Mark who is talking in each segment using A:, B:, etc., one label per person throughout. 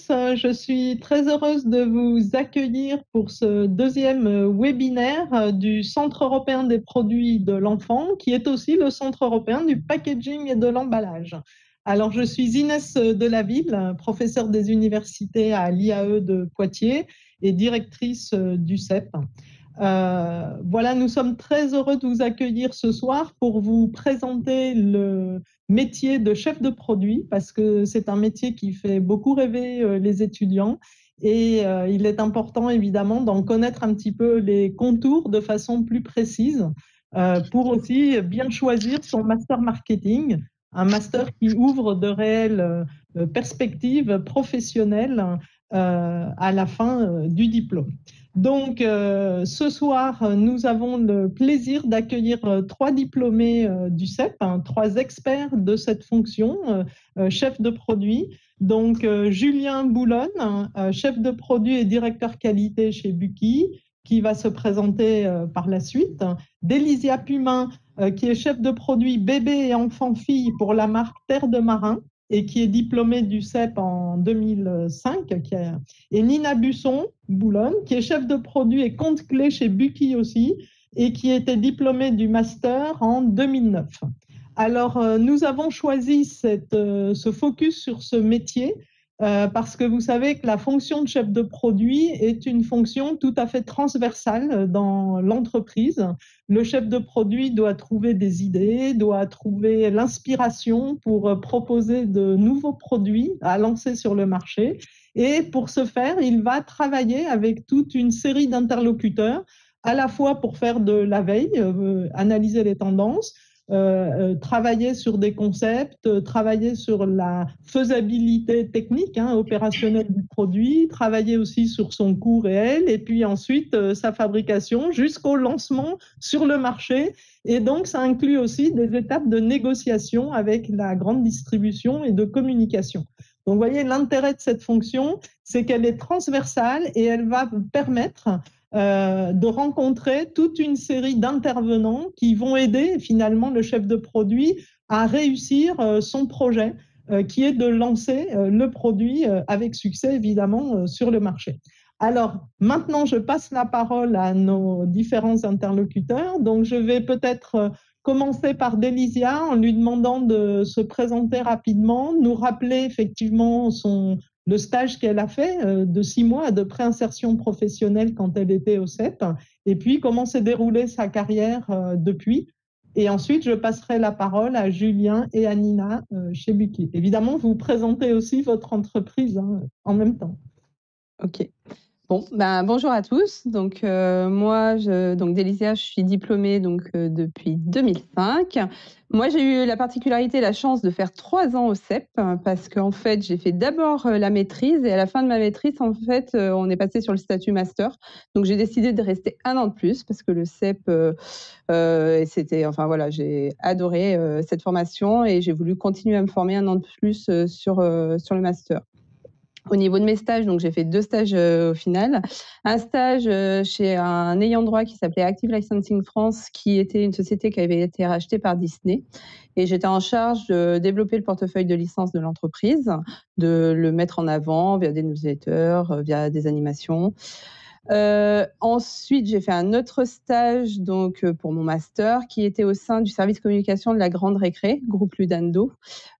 A: tous. Je suis très heureuse de vous accueillir pour ce deuxième webinaire du Centre européen des produits de l'enfant, qui est aussi le Centre européen du packaging et de l'emballage. Alors, je suis Inès Delaville, professeure des universités à l'IAE de Poitiers et directrice du CEP. Voilà, nous sommes très heureux de vous accueillir ce soir pour vous présenter le métier de chef de produit, parce que c'est un métier qui fait beaucoup rêver les étudiants et il est important évidemment d'en connaître un petit peu les contours de façon plus précise pour aussi bien choisir son master marketing, un master qui ouvre de réelles perspectives professionnelles à la fin du diplôme. Donc, ce soir, nous avons le plaisir d'accueillir trois diplômés du CEP, trois experts de cette fonction, chef de produit. Donc, Julien Boulonne, chef de produit et directeur qualité chez Buki, qui va se présenter par la suite. Délysia Pumin, qui est chef de produit bébé et enfant-fille pour la marque Terre de Marin et qui est diplômée du CEP en 2005, et Nina Busson-Boulogne, qui est chef de produit et compte clé chez Buki aussi, et qui était diplômée du master en 2009. Alors, nous avons choisi ce focus sur ce métier parce que vous savez que la fonction de chef de produit est une fonction tout à fait transversale dans l'entreprise. Le chef de produit doit trouver des idées, doit trouver l'inspiration pour proposer de nouveaux produits à lancer sur le marché. Et pour ce faire, il va travailler avec toute une série d'interlocuteurs, à la fois pour faire de la veille, analyser les tendances, travailler sur des concepts, travailler sur la faisabilité technique, opérationnelle du produit, travailler aussi sur son coût réel et puis ensuite sa fabrication jusqu'au lancement sur le marché. Et donc, ça inclut aussi des étapes de négociation avec la grande distribution et de communication. Donc, vous voyez, l'intérêt de cette fonction, c'est qu'elle est transversale et elle va permettre de rencontrer toute une série d'intervenants qui vont aider finalement le chef de produit à réussir son projet, qui est de lancer le produit avec succès évidemment sur le marché. Alors maintenant, je passe la parole à nos différents interlocuteurs. Donc je vais peut-être commencer par Délysia en lui demandant de se présenter rapidement, nous rappeler effectivement le stage qu'elle a fait de 6 mois de préinsertion professionnelle quand elle était au CEP, et puis comment s'est déroulée sa carrière depuis. Et ensuite, je passerai la parole à Julien et à Nina chez Buki. Évidemment, vous présentez aussi votre entreprise en même temps.
B: Ok. Bon, bonjour à tous. Donc, moi, Délysia, je suis diplômée depuis 2005. Moi, j'ai eu la particularité, la chance de faire 3 ans au CEP parce qu'en fait, j'ai fait d'abord la maîtrise et à la fin de ma maîtrise, en fait, on est passé sur le statut master. Donc, j'ai décidé de rester 1 an de plus parce que le CEP, j'ai adoré cette formation et j'ai voulu continuer à me former 1 an de plus sur le master. Au niveau de mes stages, donc j'ai fait 2 stages au final. Un stage chez un ayant droit qui s'appelait Active Licensing France, qui était une société qui avait été rachetée par Disney. Et j'étais en charge de développer le portefeuille de licence de l'entreprise, de le mettre en avant via des newsletters, via des animations. Ensuite, j'ai fait un autre stage pour mon master qui était au sein du service communication de la Grande Récré, groupe Ludando.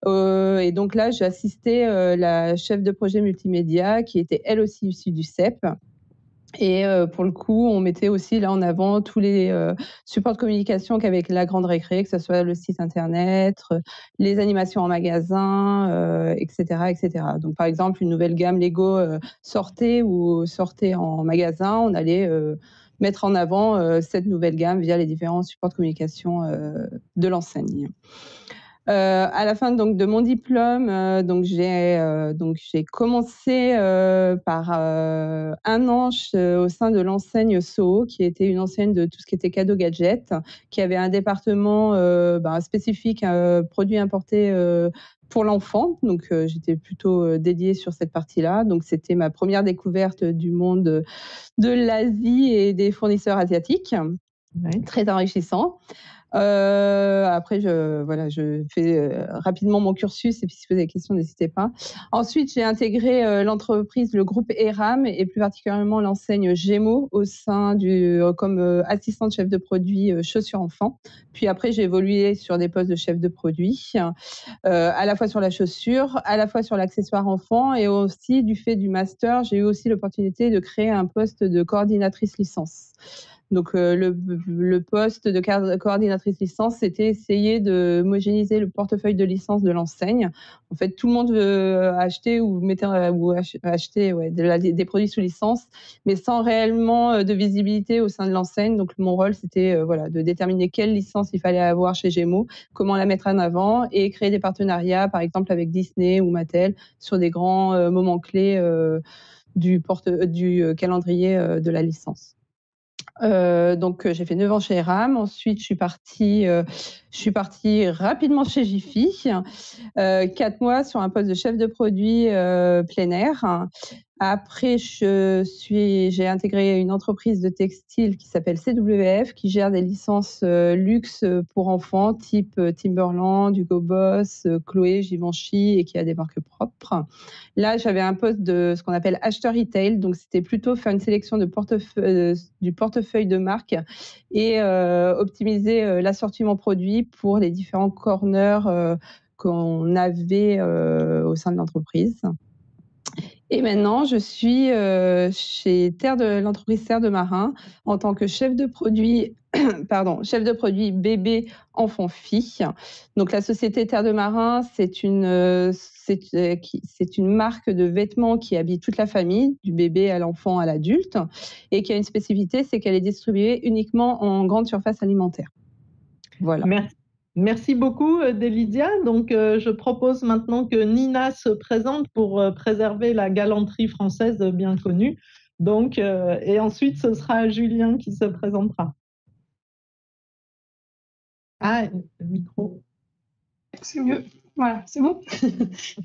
B: Et donc là, j'ai assisté la chef de projet multimédia qui était elle aussi issue du CEP. Et pour le coup, on mettait aussi là en avant tous les supports de communication qu'avec la Grande Récré, que ce soit le site internet, les animations en magasin, et cetera, et cetera. Donc par exemple, une nouvelle gamme Lego sortait en magasin, on allait mettre en avant cette nouvelle gamme via les différents supports de communication de l'enseigne. À la fin de mon diplôme, j'ai commencé par 1 an au sein de l'enseigne Soho, qui était une enseigne de tout ce qui était cadeaux gadgets, qui avait un département spécifique produits importés pour l'enfant. Donc j'étais plutôt dédiée sur cette partie-là. Donc c'était ma première découverte du monde de l'Asie et des fournisseurs asiatiques.
A: Ouais.
B: Très enrichissant. Après je fais, rapidement mon cursus et puis si vous avez des questions, n'hésitez pas. Ensuite, j'ai intégré, l'entreprise, le groupe ERAM et plus particulièrement l'enseigne Gémeaux au sein comme, assistante chef de produit, chaussures enfants. Puis après, j'ai évolué sur des postes de chef de produit, à la fois sur la chaussure, à la fois sur l'accessoire enfant et aussi du fait du master, j'ai eu aussi l'opportunité de créer un poste de coordinatrice licence. Donc, le poste de coordinatrice licence, c'était essayer de homogénéiser le portefeuille de licence de l'enseigne. En fait, tout le monde veut acheter ou acheter des produits sous licence, mais sans réellement de visibilité au sein de l'enseigne. Donc, mon rôle, c'était de déterminer quelle licence il fallait avoir chez Gémeaux, comment la mettre en avant et créer des partenariats, par exemple avec Disney ou Mattel, sur des grands moments clés du calendrier de la licence. Donc, j'ai fait 9 ans chez ERAM. Ensuite, je suis partie rapidement chez Jiffy, 4 mois sur un poste de chef de produit, plein air. Après, j'ai intégré une entreprise de textile qui s'appelle CWF, qui gère des licences, luxe, pour enfants, type, Timberland, Hugo Boss, Chloé, Givenchy et qui a des marques propres. Là, j'avais un poste de ce qu'on appelle acheteur retail, donc c'était plutôt faire une sélection du portefeuille de marque et optimiser, l'assortiment produit pour les différents corners, qu'on avait, au sein de l'entreprise. Et maintenant, je suis, chez l'entreprise Terre de Marin en tant que chef de produit chef de produit bébé, enfant, fille. Donc la société Terre de Marin, c'est une marque de vêtements qui habille toute la famille, du bébé à l'enfant à l'adulte et qui a une spécificité, c'est qu'elle est distribuée uniquement en grande surface alimentaire. Voilà.
A: Merci beaucoup, Délidia. Donc, je propose maintenant que Nina se présente pour préserver la galanterie française bien connue. Donc, et ensuite, ce sera Julien qui se présentera. Ah, le micro.
C: C'est mieux. Voilà, c'est bon.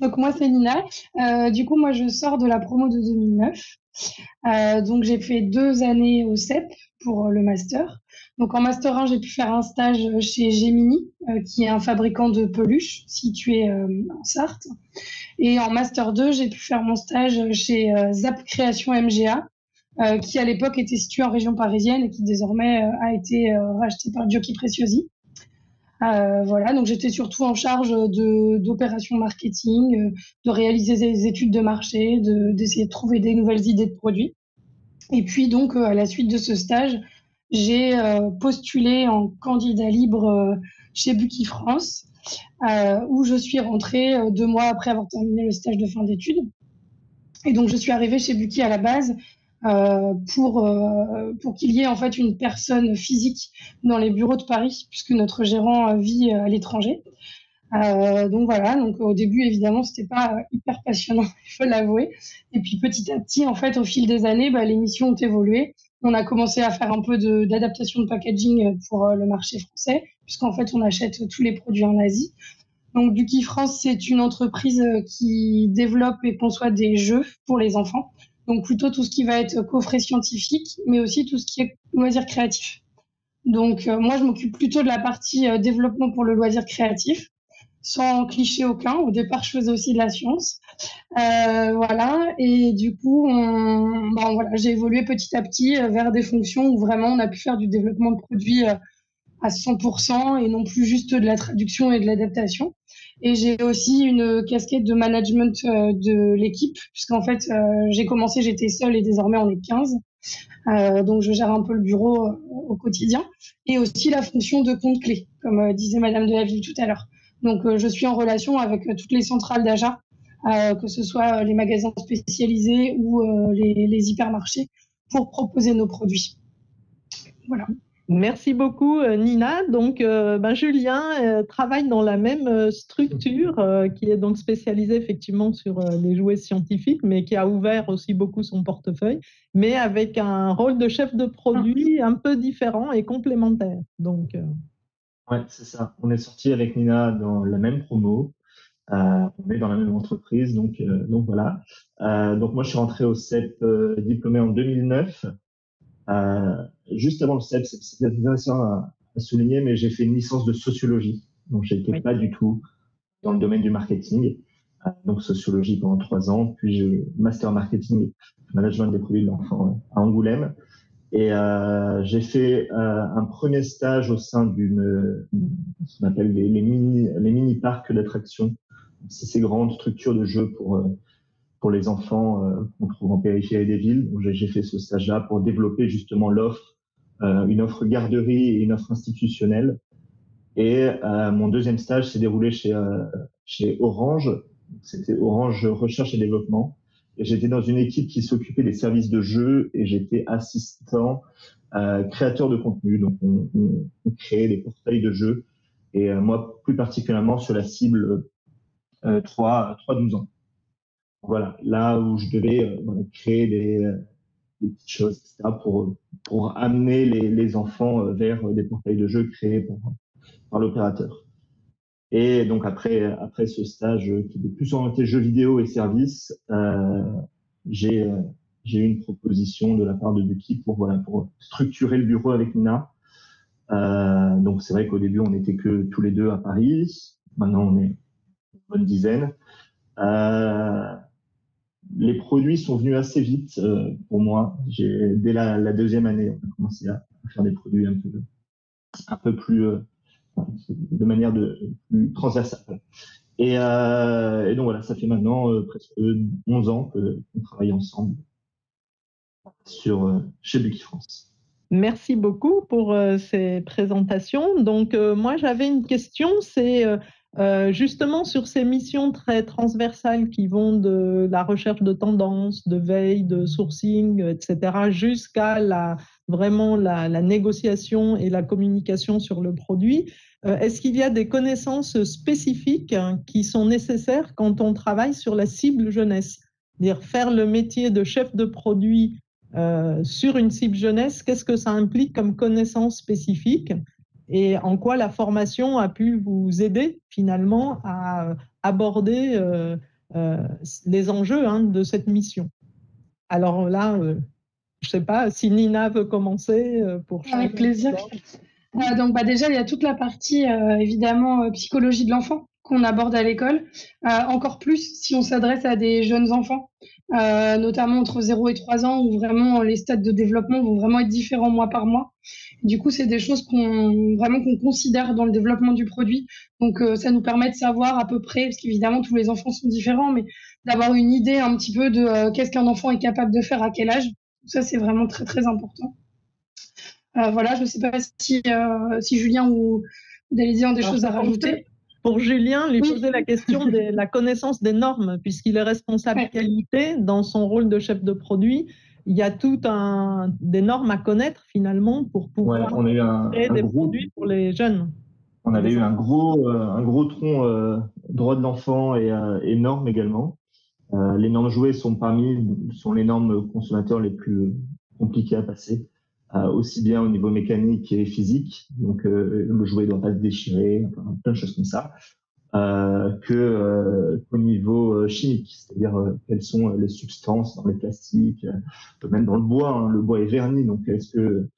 C: Donc moi c'est Nina. Du coup moi je sors de la promo de 2009. Donc j'ai fait 2 années au CEP pour le master. Donc en master 1 j'ai pu faire un stage chez Gemini, qui est un fabricant de peluches situé en Sarthe. Et en master 2 j'ai pu faire mon stage chez Zap Création MGA, qui à l'époque était situé en région parisienne et qui désormais a été racheté par Giochi Preziosi. Voilà, donc j'étais surtout en charge d'opérations marketing, de réaliser des études de marché, d'essayer de trouver des nouvelles idées de produits. Et puis donc, à la suite de ce stage, j'ai postulé en candidat libre chez Buki France, où je suis rentrée 2 mois après avoir terminé le stage de fin d'études. Et donc, je suis arrivée chez Buki à la base pour qu'il y ait en fait une personne physique dans les bureaux de Paris, puisque notre gérant vit à l'étranger. Donc voilà, donc au début évidemment c'était pas hyper passionnant, il faut l'avouer. Et puis petit à petit, en fait, au fil des années, les missions ont évolué. On a commencé à faire un peu d'adaptation de packaging pour le marché français, puisqu'en fait on achète tous les produits en Asie. Donc Buki France, c'est une entreprise qui développe et conçoit des jeux pour les enfants. Donc plutôt tout ce qui va être coffret scientifique, mais aussi tout ce qui est loisir créatif. Donc moi, je m'occupe plutôt de la partie développement pour le loisir créatif, sans cliché aucun. Au départ, je faisais aussi de la science. Voilà. Et du coup, voilà, j'ai évolué petit à petit vers des fonctions où vraiment on a pu faire du développement de produits à 100% et non plus juste de la traduction et de l'adaptation. Et j'ai aussi une casquette de management de l'équipe, puisqu'en fait, j'ai commencé, j'étais seule et désormais on est 15. Donc je gère un peu le bureau au quotidien et aussi la fonction de compte clé, comme disait Madame de la Ville tout à l'heure. Donc je suis en relation avec toutes les centrales d'achat, que ce soit les magasins spécialisés ou les hypermarchés, pour proposer nos produits. Voilà.
A: Merci beaucoup, Nina. Donc, Julien travaille dans la même structure qui est donc spécialisée effectivement sur les jouets scientifiques, mais qui a ouvert aussi beaucoup son portefeuille, mais avec un rôle de chef de produit un peu différent et complémentaire. Donc,
D: ouais, c'est ça. On est sorti avec Nina dans la même promo. On est dans la même entreprise, donc voilà. Donc moi, je suis rentré au CEP diplômé en 2009. Juste avant le CEP, c'est intéressant à souligner, mais j'ai fait une licence de sociologie, donc j'étais pas du tout dans le domaine du marketing. Donc sociologie pendant 3 ans, puis j'ai master marketing, management des produits de l'enfant à Angoulême. Et j'ai fait un premier stage au sein ce qu'on appelle les mini parcs d'attractions. C'est ces grandes structures de jeux pour les enfants qu'on trouve en périphérie des villes. Donc j'ai fait ce stage-là pour développer justement une offre garderie et une offre institutionnelle. Et mon deuxième stage s'est déroulé chez Orange. C'était Orange Recherche et Développement. Et j'étais dans une équipe qui s'occupait des services de jeu et j'étais assistant créateur de contenu. Donc, on créait des portails de jeux. Et moi, plus particulièrement sur la cible 3-12 ans. Voilà, là où je devais créer des petites choses, etc., pour amener les enfants vers des portails de jeux créés par l'opérateur. Et donc après ce stage qui était plus orienté jeux vidéo et services, j'ai eu une proposition de la part de Buki pour structurer le bureau avec Nina. Donc c'est vrai qu'au début on n'était que tous les deux à Paris. Maintenant on est une bonne dizaine. Les produits sont venus assez vite pour moi. Dès la deuxième année, on a commencé à faire des produits un peu plus de manière plus transversale. Et donc voilà, ça fait maintenant presque 11 ans qu'on travaille ensemble chez Buki France.
A: Merci beaucoup pour ces présentations. Donc moi j'avais une question, c'est justement sur ces missions très transversales qui vont de la recherche de tendances, de veille, de sourcing, etc., jusqu'à vraiment la négociation et la communication sur le produit. Est-ce qu'il y a des connaissances spécifiques qui sont nécessaires quand on travaille sur la cible jeunesse? C'est-à-dire faire le métier de chef de produit sur une cible jeunesse, qu'est-ce que ça implique comme connaissances spécifiques et en quoi la formation a pu vous aider finalement à aborder les enjeux de cette mission? Alors là, je ne sais pas si Nina veut commencer pour changer.
C: Avec plaisir. Donc déjà, il y a toute la partie évidemment psychologie de l'enfant qu'on aborde à l'école, encore plus si on s'adresse à des jeunes enfants, notamment entre 0 et 3 ans, où vraiment les stades de développement vont vraiment être différents mois par mois. Du coup, c'est des choses qu'on considère dans le développement du produit. Donc, ça nous permet de savoir à peu près, parce qu'évidemment, tous les enfants sont différents, mais d'avoir une idée un petit peu de qu'est-ce qu'un enfant est capable de faire à quel âge. Ça, c'est vraiment très, très important. Voilà, je ne sais pas si Julien ou Dalésia ont des choses à rajouter.
A: Pour Julien, lui poser la question de la connaissance des normes, puisqu'il est responsable qualité dans son rôle de chef de produit. Il y a des normes à connaître finalement pour pouvoir créer des produits pour les jeunes.
D: On avait eu un gros tronc droit de l'enfant et normes également. Les normes jouets sont les normes consommateurs les plus compliquées à passer. Aussi bien au niveau mécanique et physique, donc le jouet ne doit pas se déchirer, plein de choses comme ça, qu'au niveau chimique, c'est-à-dire quelles sont les substances dans les plastiques, même dans le bois. Hein, le bois est verni, donc est-ce que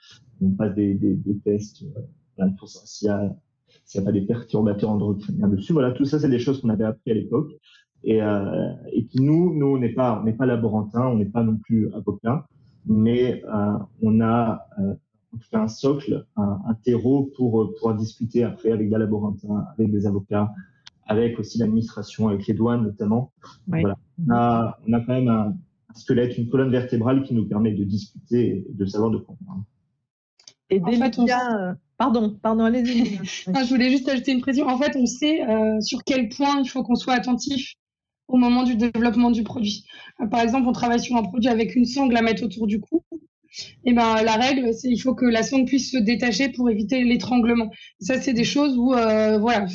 D: on passe des tests pour savoir s'il n'y a pas des perturbateurs endocriniens dessus. Voilà, tout ça, c'est des choses qu'on avait appris à l'époque et qui nous on n'est pas laborantin, on n'est pas non plus avocat. Mais on a fait un socle, un terreau pour pouvoir discuter après avec des laborantins, avec des avocats, avec aussi l'administration, avec les douanes notamment. Oui. Voilà. On a quand même un squelette, une colonne vertébrale qui nous permet de discuter et de savoir de quoi on parle.
A: Et pardon, allez-y.
C: Je voulais juste ajouter une précision. En fait, on sait sur quel point il faut qu'on soit attentif au moment du développement du produit. Par exemple, on travaille sur un produit avec une sangle à mettre autour du cou. Et ben, la règle, c'est il faut que la sangle puisse se détacher pour éviter l'étranglement. Ça, c'est des choses où,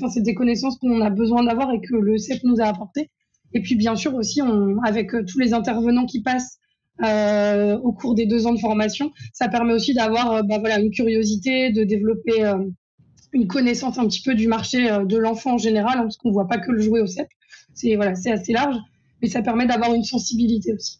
C: c'est des connaissances qu'on a besoin d'avoir et que le CEP nous a apporté. Et puis, bien sûr, aussi, avec tous les intervenants qui passent au cours des 2 ans de formation, ça permet aussi d'avoir une curiosité, de développer une connaissance un petit peu du marché de l'enfant en général, parce qu'on ne voit pas que le jouet au CEP. C'est assez large, mais ça permet d'avoir une sensibilité aussi.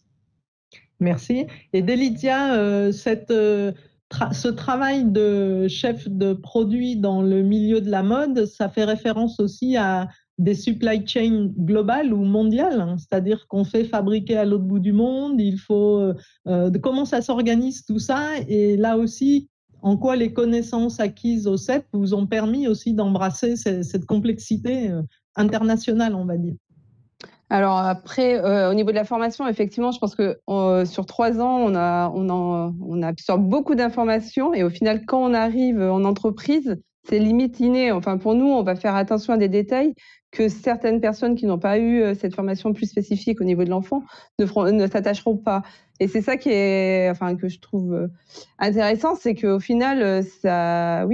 A: Merci. Et Délidia, ce travail de chef de produit dans le milieu de la mode, ça fait référence aussi à des supply chains globales ou mondiales, hein, c'est-à-dire qu'on fait fabriquer à l'autre bout du monde, comment ça s'organise tout ça, et là aussi, en quoi les connaissances acquises au CEP vous ont permis aussi d'embrasser cette complexité internationale, on va dire.
B: Alors après, au niveau de la formation, effectivement, je pense que sur 3 ans, on absorbe beaucoup d'informations et au final, quand on arrive en entreprise, c'est limite inné. Enfin, pour nous, on va faire attention à des détails que certaines personnes qui n'ont pas eu cette formation plus spécifique au niveau de l'enfant ne s'attacheront pas. Et c'est ça que je trouve intéressant, c'est qu'au final, ça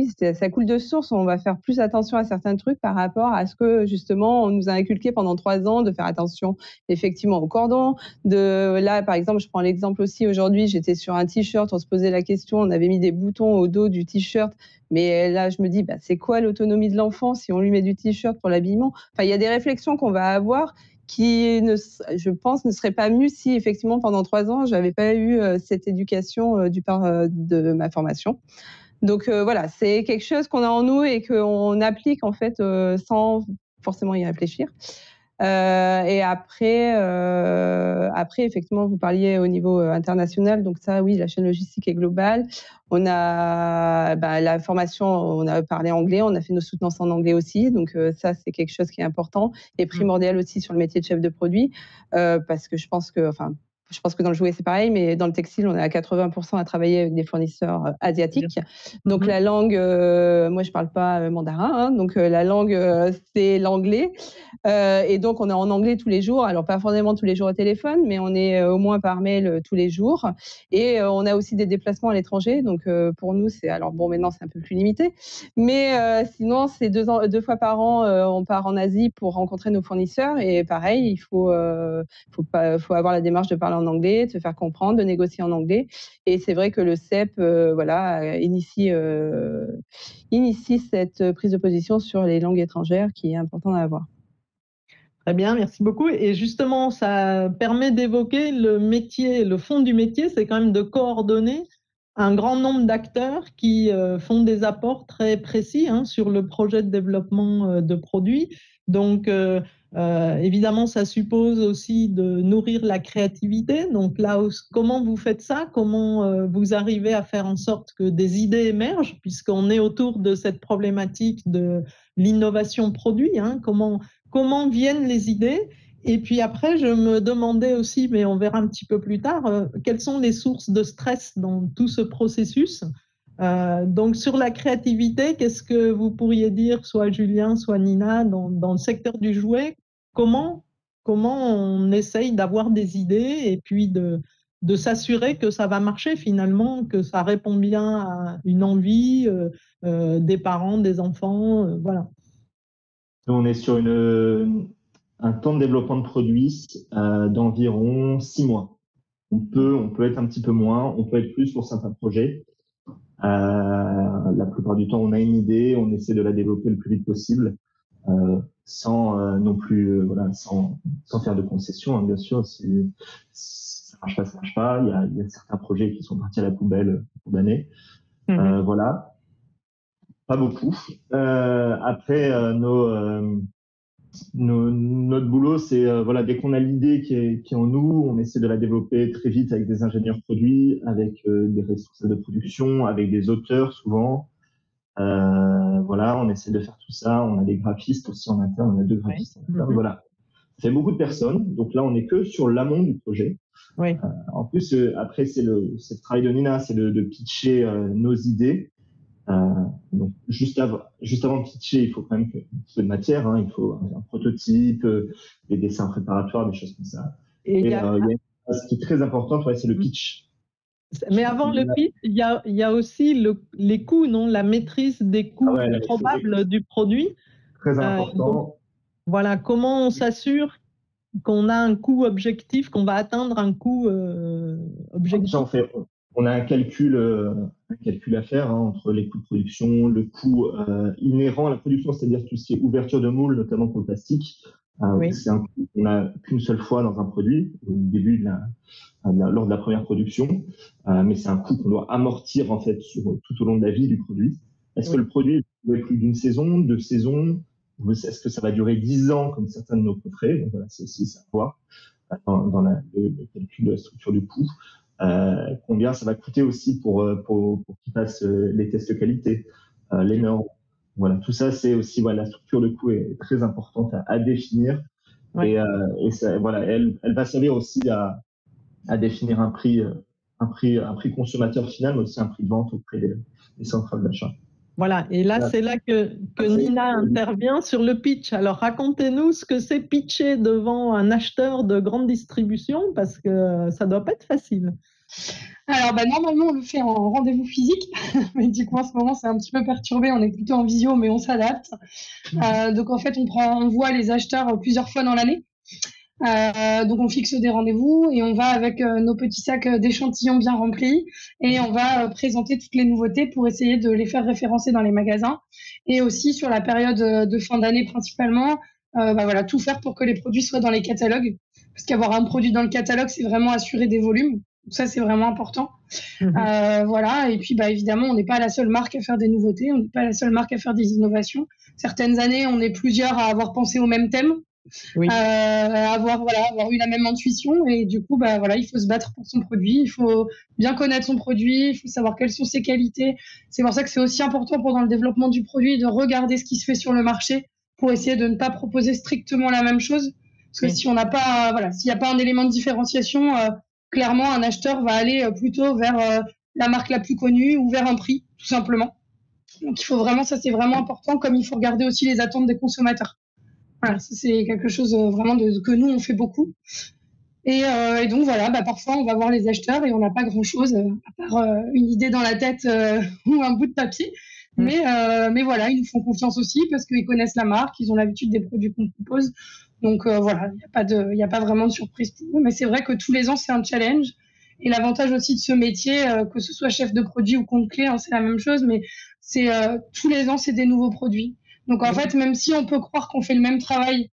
B: coule de source. On va faire plus attention à certains trucs par rapport à ce que justement on nous a inculqué pendant 3 ans de faire attention effectivement au cordon. Là, par exemple, je prends l'exemple aussi aujourd'hui, j'étais sur un t-shirt, on se posait la question, on avait mis des boutons au dos du t-shirt, mais là je me dis, c'est quoi l'autonomie de l'enfant si on lui met du t-shirt pour l'habillement? Enfin, il y a des réflexions qu'on va avoir qui, je pense, ne serait pas mieux si effectivement pendant 3 ans, j'avais pas eu cette éducation de ma formation. Donc voilà, c'est quelque chose qu'on a en nous et qu'on applique en fait sans forcément y réfléchir. Et après, effectivement, vous parliez au niveau international. Donc ça, oui, la chaîne logistique est globale. On a la formation, on a parlé anglais, on a fait nos soutenances en anglais aussi. Donc ça, c'est quelque chose qui est important et primordial aussi sur le métier de chef de produit, parce que je pense que dans le jouet, c'est pareil, mais dans le textile, on est à 80% à travailler avec des fournisseurs asiatiques. Donc la langue, moi, je parle pas mandarin, hein, donc la langue, c'est l'anglais. Et donc, on est en anglais tous les jours. Alors, pas forcément tous les jours au téléphone, mais on est au moins par mail tous les jours. Et on a aussi des déplacements à l'étranger. Donc, pour nous, maintenant, c'est un peu plus limité. Mais sinon, c'est 2 fois par an, on part en Asie pour rencontrer nos fournisseurs. Et pareil, il faut avoir la démarche de parler en anglais, de se faire comprendre, de négocier en anglais. Et c'est vrai que le CEP, initie cette prise de position sur les langues étrangères qui est important à avoir.
A: Très bien, merci beaucoup. Et justement, ça permet d'évoquer le métier, le fond du métier, c'est quand même de coordonner un grand nombre d'acteurs qui font des apports très précis sur le projet de développement de produits. Donc, évidemment, ça suppose aussi de nourrir la créativité. Donc là, comment vous faites ça? Comment vous arrivez à faire en sorte que des idées émergent, puisqu'on est autour de cette problématique de l'innovation produit, comment viennent les idées? Et puis après, je me demandais aussi, mais on verra un petit peu plus tard, quelles sont les sources de stress dans tout ce processus. Donc sur la créativité, qu'est-ce que vous pourriez dire, soit Julien, soit Nina, dans le secteur du jouet, comment on essaye d'avoir des idées et puis de s'assurer que ça va marcher finalement, que ça répond bien à une envie des parents, des enfants, voilà.
D: Nous, on est sur un temps de développement de produits d'environ 6 mois. On peut être un petit peu moins, on peut être plus pour certains projets. La plupart du temps, on a une idée, on essaie de la développer le plus vite possible, sans non plus, sans faire de concessions, hein, bien sûr. Si ça marche pas, ça marche pas. Il y a certains projets qui sont partis à la poubelle pour d'années. Voilà. Pas beaucoup. Après, notre boulot, c'est dès qu'on a l'idée qui est en nous, on essaie de la développer très vite avec des ingénieurs produits, avec des responsables de production, avec des auteurs souvent. On essaie de faire tout ça. On a des graphistes aussi en interne, on a 2 graphistes en interne. Voilà. Ça fait beaucoup de personnes. Donc là, on n'est que sur l'amont du projet.
A: Oui.
D: En plus, après, c'est le travail de Nina, c'est de pitcher nos idées. Donc juste avant de pitcher, il faut quand même un petit peu de matière, il faut un prototype, des dessins préparatoires, des choses comme ça. Et ce qui est très important, c'est le pitch.
A: Mais avant le pitch, il y a aussi les coûts, non? La maîtrise des coûts probables du produit.
D: Très important.
A: Donc, comment on s'assure qu'on a un coût objectif, qu'on va atteindre un coût objectif?
D: On a un calcul à faire entre les coûts de production, le coût inhérent à la production, c'est-à-dire tout ce qui est ouverture de moule, notamment pour le plastique,
A: Oui.
D: C'est un coût qu'on n'a qu'une seule fois dans un produit, au début lors de la première production, mais c'est un coût qu'on doit amortir en fait tout au long de la vie du produit. Est-ce que le produit est plus d'une saison, 2 saisons? Est-ce que ça va durer 10 ans comme certains de nos confrères? Donc voilà, c'est aussi ça à voir dans le calcul de la structure du coût. Combien ça va coûter aussi pour qu'ils fassent les tests qualité, les normes. Voilà, tout ça, c'est aussi la structure de coût est très importante à définir. Ouais. Et ça, voilà, elle va servir aussi à définir un prix consommateur final, mais aussi un prix de vente auprès des centrales d'achat.
A: Voilà, et là, c'est là que Nina intervient sur le pitch. Alors, racontez-nous ce que c'est pitcher devant un acheteur de grande distribution, parce que ça ne doit pas être facile.
C: Alors, normalement, on le fait en rendez-vous physique, mais du coup, en ce moment, c'est un petit peu perturbé. On est plutôt en visio, mais on s'adapte. Donc, en fait, on voit les acheteurs plusieurs fois dans l'année. Donc, on fixe des rendez-vous et on va avec nos petits sacs d'échantillons bien remplis et on va présenter toutes les nouveautés pour essayer de les faire référencer dans les magasins. Et aussi, sur la période de fin d'année principalement, tout faire pour que les produits soient dans les catalogues. Parce qu'avoir un produit dans le catalogue, c'est vraiment assurer des volumes. Donc ça, c'est vraiment important. Voilà. Et puis, évidemment, on n'est pas la seule marque à faire des nouveautés. On n'est pas la seule marque à faire des innovations. Certaines années, on est plusieurs à avoir pensé au même thème. Oui. Avoir eu la même intuition. Et du coup, il faut se battre pour son produit. Il faut bien connaître son produit. Il faut savoir quelles sont ses qualités. C'est pour ça que c'est aussi important pendant le développement du produit de regarder ce qui se fait sur le marché pour essayer de ne pas proposer strictement la même chose. Parce que si on n'a pas, s'il n'y a pas un élément de différenciation, clairement, un acheteur va aller plutôt vers la marque la plus connue ou vers un prix, tout simplement. Donc, il faut vraiment, ça c'est vraiment important, comme il faut regarder aussi les attentes des consommateurs. Voilà, ça c'est quelque chose vraiment que nous, on fait beaucoup. Et donc, voilà, parfois, on va voir les acheteurs et on n'a pas grand-chose, à part une idée dans la tête ou un bout de papier. Mais voilà, ils nous font confiance aussi parce qu'ils connaissent la marque, ils ont l'habitude des produits qu'on propose. Donc voilà, il n'y a pas vraiment de surprise pour eux. Mais c'est vrai que tous les ans, c'est un challenge. Et l'avantage aussi de ce métier, que ce soit chef de produit ou compte clé, c'est la même chose, mais c'est tous les ans, c'est des nouveaux produits. Donc en fait, même si on peut croire qu'on fait le même travail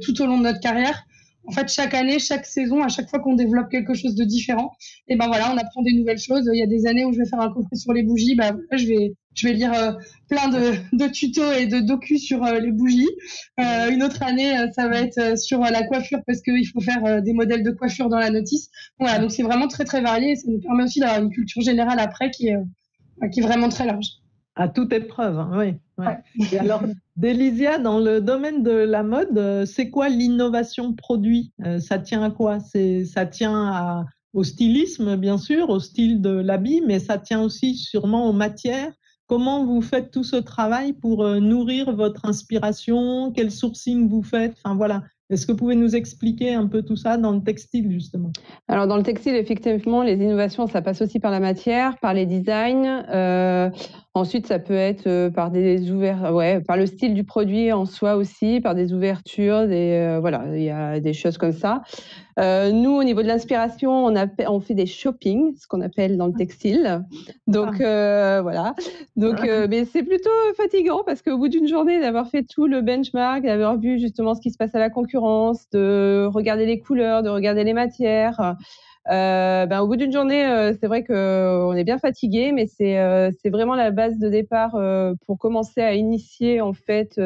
C: tout au long de notre carrière, en fait, chaque année, chaque saison, à chaque fois qu'on développe quelque chose de différent, et on apprend des nouvelles choses. Il y a des années où je vais faire un coffret sur les bougies, je vais lire plein de tutos et de docus sur les bougies. Une autre année, ça va être sur la coiffure parce qu'il faut faire des modèles de coiffure dans la notice. Voilà, donc c'est vraiment très très varié et ça nous permet aussi d'avoir une culture générale après qui est vraiment très large.
A: À toute épreuve, hein, oui. Ouais. Et alors, Délysia, dans le domaine de la mode, c'est quoi l'innovation produit? Ça tient à quoi? Ça tient au stylisme, bien sûr, au style de l'habit, mais ça tient aussi sûrement aux matières. Comment vous faites tout ce travail pour nourrir votre inspiration? Quel sourcing vous faites? Enfin, voilà. Est-ce que vous pouvez nous expliquer un peu tout ça dans le textile, justement?
B: Alors, dans le textile, effectivement, les innovations, ça passe aussi par la matière, par les designs. Ensuite, ça peut être par par le style du produit en soi aussi, par des ouvertures, il y a des choses comme ça. Nous, au niveau de l'inspiration, on fait des shopping, ce qu'on appelle dans le textile. Donc voilà. Donc, mais c'est plutôt fatigant parce qu'au bout d'une journée, d'avoir fait tout le benchmark, d'avoir vu justement ce qui se passe à la concurrence, de regarder les couleurs, de regarder les matières. Au bout d'une journée, c'est vrai qu'on est bien fatigué, mais c'est vraiment la base de départ pour commencer à initier en fait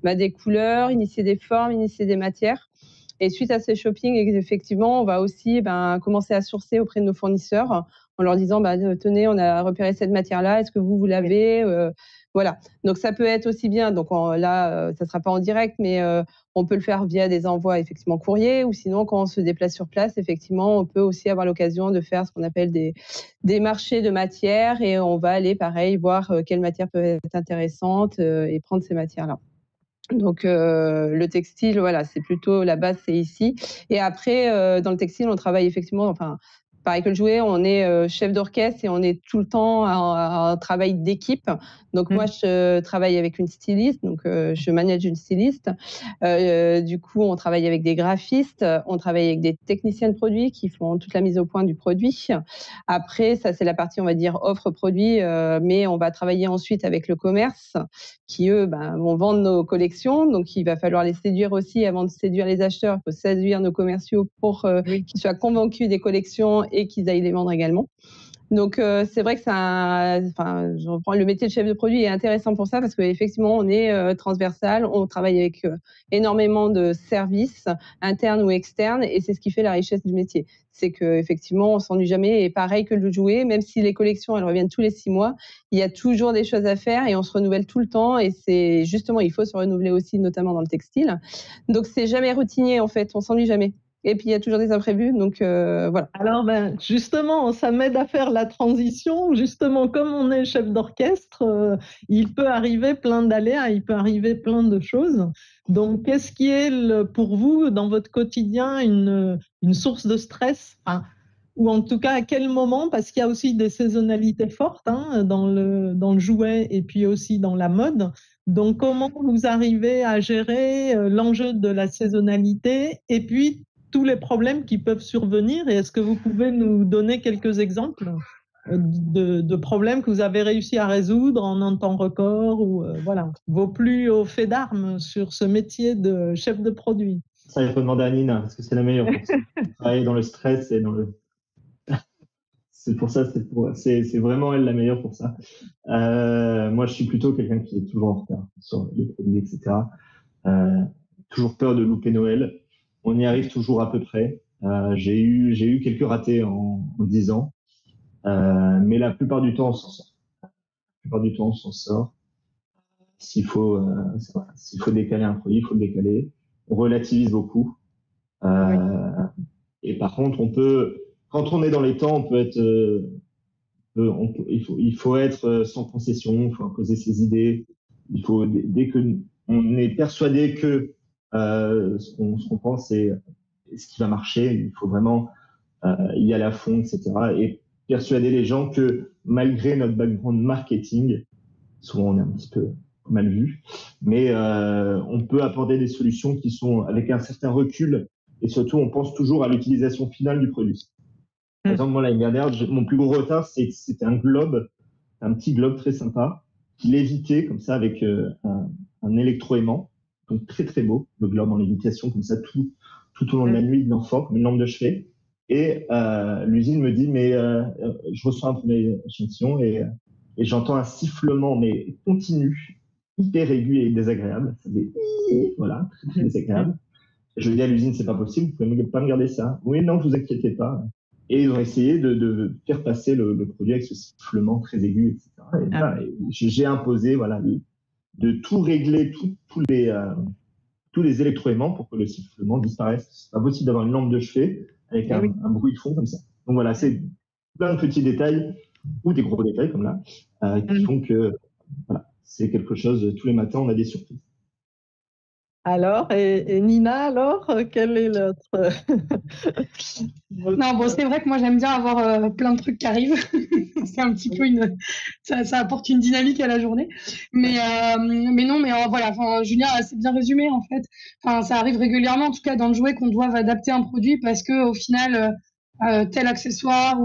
B: des couleurs, initier des formes, initier des matières. Et suite à ces shopping, effectivement, on va aussi commencer à sourcer auprès de nos fournisseurs en leur disant tenez, on a repéré cette matière-là, est-ce que vous l'avez? Voilà. Donc ça peut être aussi bien, donc ça ne sera pas en direct, mais on peut le faire via des envois effectivement courrier, ou sinon quand on se déplace sur place, effectivement, on peut aussi avoir l'occasion de faire ce qu'on appelle des marchés de matières et on va aller pareil voir quelle matière peut être intéressante et prendre ces matières-là. Donc le textile, voilà, c'est plutôt la base, c'est ici. Et après, dans le textile, on travaille effectivement, pareil que le jouet, on est chef d'orchestre et on est tout le temps en travail d'équipe. Donc moi, je travaille avec une styliste, donc je manage une styliste. Du coup, on travaille avec des graphistes, on travaille avec des techniciens de produits qui font toute la mise au point du produit. Après, ça c'est la partie, on va dire, offre produit, mais on va travailler ensuite avec le commerce qui, eux, vont vendre nos collections. Donc il va falloir les séduire aussi avant de séduire les acheteurs. Il faut séduire nos commerciaux pour qu'ils soient convaincus des collections et qu'ils aillent les vendre également. Donc c'est vrai que je reprends le métier de chef de produit est intéressant pour ça parce qu'effectivement on est transversal, on travaille avec énormément de services internes ou externes et c'est ce qui fait la richesse du métier. C'est qu'effectivement on s'ennuie jamais et pareil que le jouet, même si les collections elles reviennent tous les 6 mois, il y a toujours des choses à faire et on se renouvelle tout le temps et c'est justement il faut se renouveler aussi notamment dans le textile. Donc c'est jamais routinier en fait, on s'ennuie jamais. Et puis il y a toujours des imprévus, donc voilà.
A: Alors justement, ça m'aide à faire la transition. Justement, comme on est chef d'orchestre, il peut arriver plein d'aléas, il peut arriver plein de choses. Donc, qu'est-ce qui est pour vous dans votre quotidien une source de stress, ou en tout cas à quel moment, parce qu'il y a aussi des saisonnalités fortes dans le jouet et puis aussi dans la mode. Donc, comment vous arrivez à gérer l'enjeu de la saisonnalité et puis tous les problèmes qui peuvent survenir? Et est-ce que vous pouvez nous donner quelques exemples de problèmes que vous avez réussi à résoudre en un temps record ou voilà, vos plus hauts faits d'armes sur ce métier de chef de produit?
D: Ça, il faut demander à Nina, parce que c'est la meilleure pour ça. Travailler dans le stress et dans le... C'est pour ça, c'est vraiment elle la meilleure pour ça. Moi, je suis plutôt quelqu'un qui est toujours en retard sur les produits, etc. Toujours peur de louper Noël. On y arrive toujours à peu près. J'ai eu quelques ratés en 10 ans, mais la plupart du temps, on s'en sort. La plupart du temps, on s'en sort. S'il faut décaler un produit, il faut le décaler. On relativise beaucoup. Et par contre, quand on est dans les temps, on peut être, il faut être sans concession, il faut imposer ses idées. Dès que on est persuadé que ce qu'on pense c'est ce qui va marcher, il faut vraiment y aller à fond, etc. Et persuader les gens que malgré notre background marketing, souvent on est un petit peu mal vu, mais on peut apporter des solutions qui sont avec un certain recul et surtout on pense toujours à l'utilisation finale du produit. Par exemple, moi l'année dernière, mon plus gros retard, c'était un petit globe très sympa, qui lévitait comme ça avec un électroaimant, donc très très beau, le globe en lévitation comme ça tout au long de la nuit de l'enfant, comme une lampe de chevet. Et l'usine me dit, mais je reçois un premier échantillon et j'entends un sifflement mais continu, hyper aigu et désagréable. Ça fait voilà, très désagréable. Je lui dis à l'usine, c'est pas possible, vous pouvez pas me garder ça. Oui, non, vous inquiétez pas. Et ils ont essayé de faire passer le produit avec ce sifflement très aigu, etc. Et là, j'ai imposé, voilà, de tout régler, tous les électroaimants pour que le sifflement disparaisse. C'est pas possible d'avoir une lampe de chevet avec un bruit de fond comme ça. Donc voilà, c'est plein de petits détails ou des gros détails comme là qui font que voilà, c'est quelque chose. Tous les matins, on a des surprises.
A: Alors, et Nina, alors, quel est l'autre
C: Non, bon, c'est vrai que moi j'aime bien avoir plein de trucs qui arrivent. C'est un petit peu ça apporte une dynamique à la journée. Mais non, mais voilà. Enfin, Julien a assez bien résumé en fait. Enfin, ça arrive régulièrement, en tout cas dans le jouet, qu'on doive adapter un produit parce que au final. Tel accessoire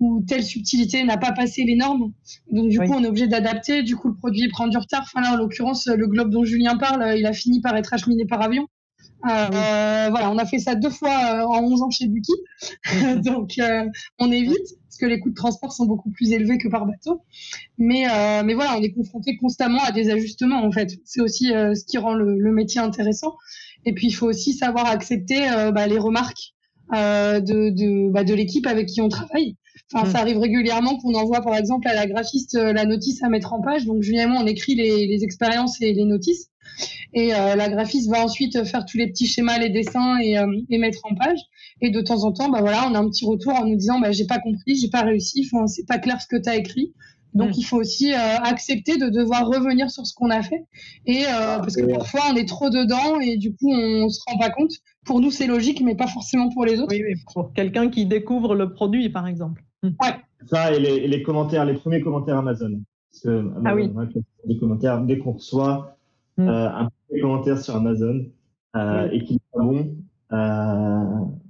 C: ou telle subtilité n'a pas passé les normes. Donc, du coup, on est obligé d'adapter. Du coup, le produit prend du retard. Enfin, là, en l'occurrence, le globe dont Julien parle, il a fini par être acheminé par avion. Voilà, on a fait ça 2 fois en 11 ans chez Buki. Donc, on évite parce que les coûts de transport sont beaucoup plus élevés que par bateau. Mais voilà, on est confronté constamment à des ajustements, en fait. C'est aussi ce qui rend le métier intéressant. Et puis, il faut aussi savoir accepter les remarques de l'équipe avec qui on travaille. Enfin, ça arrive régulièrement qu'on envoie, par exemple, à la graphiste la notice à mettre en page. Donc, Julien et moi, on écrit les expériences et les notices. Et la graphiste va ensuite faire tous les petits schémas, les dessins et mettre en page. Et de temps en temps, voilà, on a un petit retour en nous disant, j'ai pas compris, j'ai pas réussi, enfin, c'est pas clair ce que tu as écrit. Donc, il faut aussi accepter de devoir revenir sur ce qu'on a fait. Et parce que parfois, on est trop dedans et du coup, on se rend pas compte. Pour nous, c'est logique, mais pas forcément pour les autres.
A: Oui, pour quelqu'un qui découvre le produit, par exemple.
C: Ouais.
D: Ça, et les commentaires, les premiers commentaires Amazon. Parce que Amazon, les commentaires, dès qu'on reçoit un premier commentaire sur Amazon et qu'il n'est pas bon,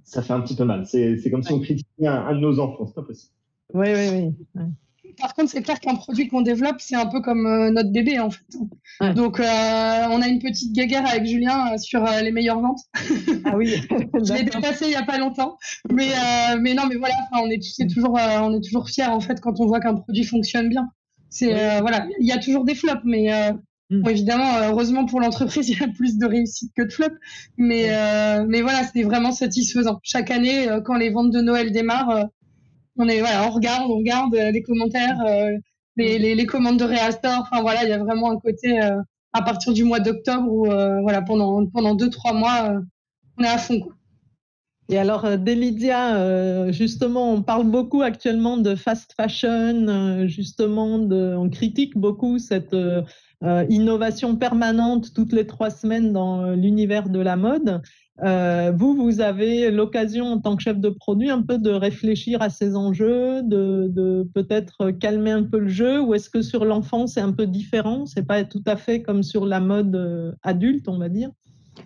D: ça fait un petit peu mal. C'est comme si on critiquait un de nos enfants, c'est pas possible.
A: Oui.
C: Par contre, c'est clair qu'un produit qu'on développe, c'est un peu comme notre bébé, en fait. Ouais. Donc, on a une petite guéguerre avec Julien sur les meilleures ventes.
A: Ah oui.
C: Je l'ai dépassé il n'y a pas longtemps. Mais non, mais voilà, on est toujours fiers, en fait, quand on voit qu'un produit fonctionne bien. Voilà, il y a toujours des flops, mais bon, évidemment, heureusement pour l'entreprise, il y a plus de réussite que de flops. Mais voilà, c'est vraiment satisfaisant. Chaque année, quand les ventes de Noël démarrent, on regarde les commentaires, les commandes de Réastor. Enfin voilà, il y a vraiment un côté à partir du mois d'octobre où voilà, pendant 2-3 mois, on est à fond, quoi.
A: Et alors, Délidia, justement, on parle beaucoup actuellement de fast fashion, justement, on critique beaucoup cette innovation permanente toutes les 3 semaines dans l'univers de la mode. Vous avez l'occasion, en tant que chef de produit, un peu de réfléchir à ces enjeux, de peut-être calmer un peu le jeu, ou est-ce que sur l'enfant, c'est un peu différent? C'est pas tout à fait comme sur la mode adulte, on va dire?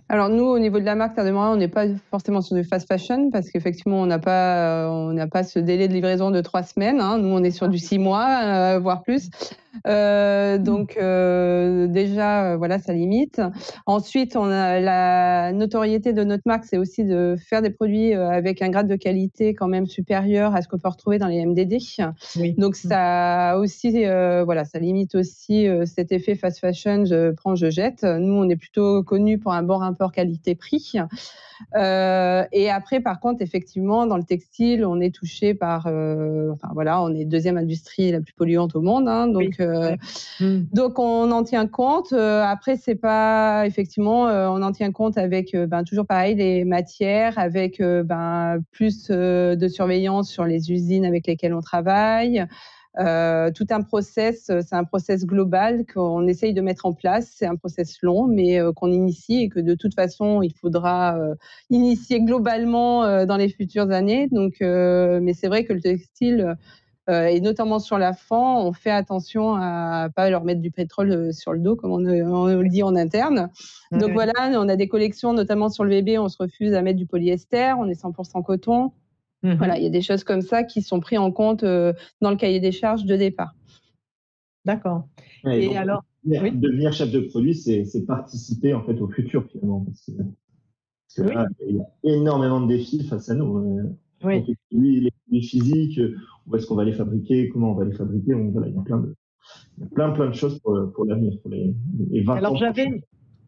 B: Alors nous, au niveau de la marque Terre de Montréal, on n'est pas forcément sur du fast fashion parce qu'effectivement, on n'a pas ce délai de livraison de 3 semaines. Hein. Nous, on est sur du 6 mois, voire plus. Donc déjà, voilà, ça limite. Ensuite, on a la notoriété de notre marque, c'est aussi de faire des produits avec un grade de qualité quand même supérieur à ce qu'on peut retrouver dans les MDD. Oui. Donc ça aussi, voilà, ça limite aussi cet effet fast fashion, je prends, je jette. Nous, on est plutôt connus pour un bon rapport qualité-prix. Et après, par contre, effectivement, dans le textile, on est touché par, enfin voilà, on est deuxième industrie la plus polluante au monde, hein, donc donc on en tient compte. Après, c'est pas effectivement, on en tient compte avec, toujours pareil les matières, avec plus de surveillance sur les usines avec lesquelles on travaille. Tout un process, c'est un process global qu'on essaye de mettre en place. C'est un process long, mais qu'on initie et que de toute façon, il faudra initier globalement dans les futures années. Donc, mais c'est vrai que le textile, et notamment sur la FAN, on fait attention à pas leur mettre du pétrole sur le dos, comme on le dit en interne. Donc voilà, on a des collections, notamment sur le bébé, on se refuse à mettre du polyester, on est 100% coton. Voilà, il y a des choses comme ça qui sont prises en compte dans le cahier des charges de départ.
A: D'accord.
D: Ouais, et donc, alors, devenir chef de produit, c'est participer en fait au futur finalement, parce que là, il y a énormément de défis face à nous. Les produits physiques, où est-ce qu'on va les fabriquer, comment on va les fabriquer, voilà, il y a plein de choses pour l'avenir, pour les 20
A: alors,
D: ans.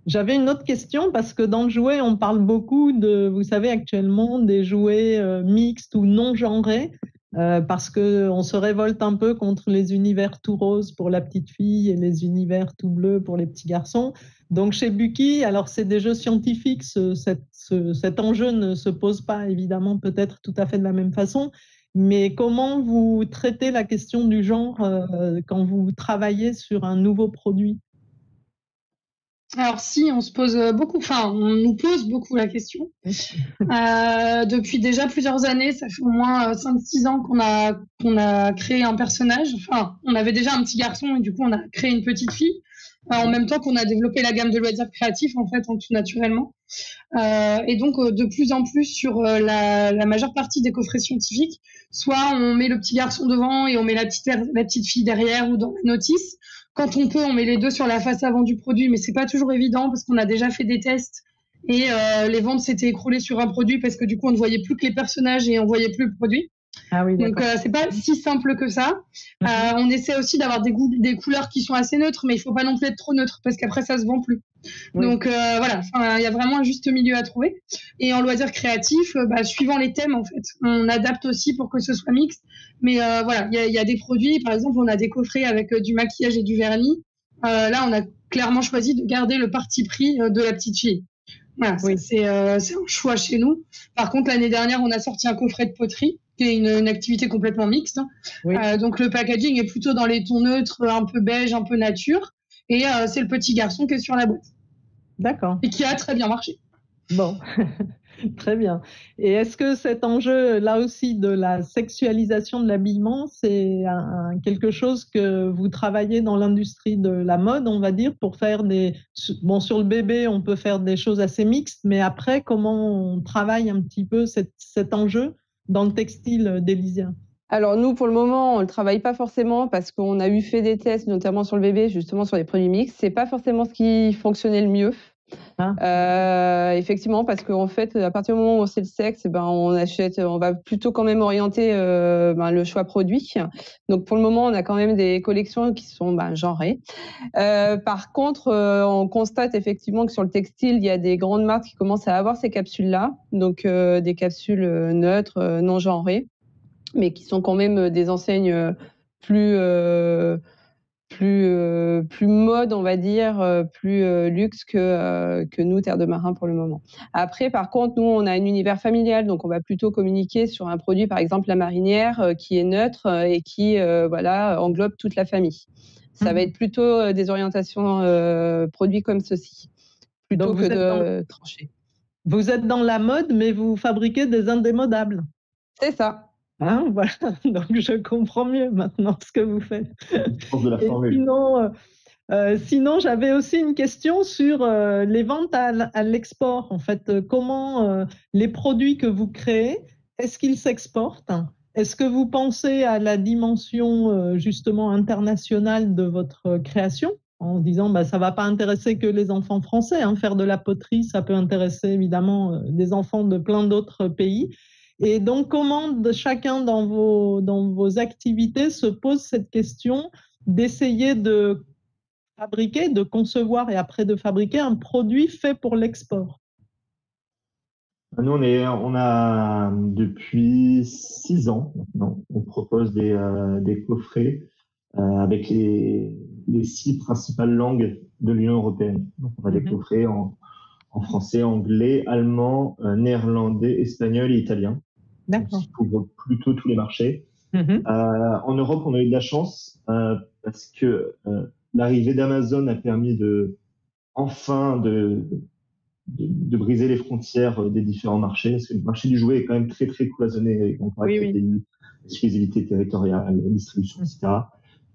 A: J'avais une autre question parce que dans le jouet, on parle beaucoup vous savez, actuellement, des jouets mixtes ou non genrés, parce qu'on se révolte un peu contre les univers tout roses pour la petite fille et les univers tout bleus pour les petits garçons. Donc chez Buki, alors c'est des jeux scientifiques, cet enjeu ne se pose pas évidemment peut-être tout à fait de la même façon, mais comment vous traitez la question du genre quand vous travaillez sur un nouveau produit?
C: Alors si, on nous pose beaucoup la question. Depuis déjà plusieurs années, ça fait au moins 5-6 ans qu'on a créé un personnage. Enfin, on avait déjà un petit garçon et du coup, on a créé une petite fille. En même temps qu'on a développé la gamme de loisirs créatifs, en fait, tout naturellement. Et donc, de plus en plus, sur la majeure partie des coffrets scientifiques, soit on met le petit garçon devant et on met la petite fille derrière ou dans la notice. Quand on peut, on met les deux sur la face avant du produit, mais c'est pas toujours évident parce qu'on a déjà fait des tests et les ventes s'étaient écroulées sur un produit parce que du coup, on ne voyait plus que les personnages et on voyait plus le produit. Ah oui, donc c'est pas si simple que ça. On essaie aussi d'avoir des couleurs qui sont assez neutres, mais il faut pas non plus être trop neutre parce qu'après ça se vend plus. Oui. Donc voilà, il y a vraiment un juste milieu à trouver. Et en loisirs créatifs, suivant les thèmes en fait, on adapte aussi pour que ce soit mixte. Mais voilà, il y a des produits, par exemple, on a des coffrets avec du maquillage et du vernis. Là, on a clairement choisi de garder le parti pris de la petite fille. Voilà, c'est un choix chez nous. Par contre, l'année dernière, on a sorti un coffret de poterie. qui est une activité complètement mixte.
A: Oui.
C: Donc le packaging est plutôt dans les tons neutres, un peu beige, un peu nature. Et c'est le petit garçon qui est sur la boîte.
A: D'accord.
C: Et qui a très bien marché.
A: Bon, très bien. Et est-ce que cet enjeu, là aussi, de la sexualisation de l'habillement, c'est quelque chose que vous travaillez dans l'industrie de la mode, on va dire, pour faire des... Bon, sur le bébé, on peut faire des choses assez mixtes, mais après, comment on travaille un petit peu cet enjeu dans le textile d'Elysia?
B: Alors nous, pour le moment, on ne le travaille pas forcément parce qu'on a fait des tests, notamment sur le bébé, justement sur les produits mixtes. C'est pas forcément ce qui fonctionnait le mieux. Effectivement, parce qu'en fait, à partir du moment où on sait le sexe, on va plutôt quand même orienter le choix produit. Donc pour le moment, on a quand même des collections qui sont genrées. Par contre, on constate effectivement que sur le textile, il y a des grandes marques qui commencent à avoir ces capsules-là, donc des capsules neutres, non genrées, mais qui sont quand même des enseignes plus mode, on va dire, plus luxe que nous, Terre de Marin, pour le moment. Après, par contre, nous, on a un univers familial, donc on va plutôt communiquer sur un produit, par exemple la marinière, qui est neutre et qui englobe toute la famille. Ça va être plutôt des orientations produits comme ceci, plutôt que de trancher.
A: Vous êtes dans la mode, mais vous fabriquez des indémodables.
B: C'est ça.
A: Hein, voilà, donc je comprends mieux maintenant ce que vous faites.
D: De la formule.
A: Sinon, j'avais aussi une question sur les ventes à l'export. En fait, comment les produits que vous créez, est-ce qu'ils s'exportent? Est-ce que vous pensez à la dimension justement internationale de votre création en disant ça ne va pas intéresser que les enfants français, hein, faire de la poterie, ça peut intéresser évidemment des enfants de plein d'autres pays. Et donc, comment chacun dans vos activités se pose cette question d'essayer de fabriquer, de concevoir et après de fabriquer un produit fait pour l'export?
D: Nous, on a depuis 6 ans maintenant, on propose des coffrets avec les 6 principales langues de l'Union européenne. Donc, on a des coffrets en français, anglais, allemand, néerlandais, espagnol et italien.
A: D'accord.
D: Qui couvrent plutôt tous les marchés. En Europe, on a eu de la chance parce que l'arrivée d'Amazon a permis enfin de briser les frontières des différents marchés, parce que le marché du jouet est quand même très très cloisonné, avec l'exclusivité territoriale, la distribution, etc.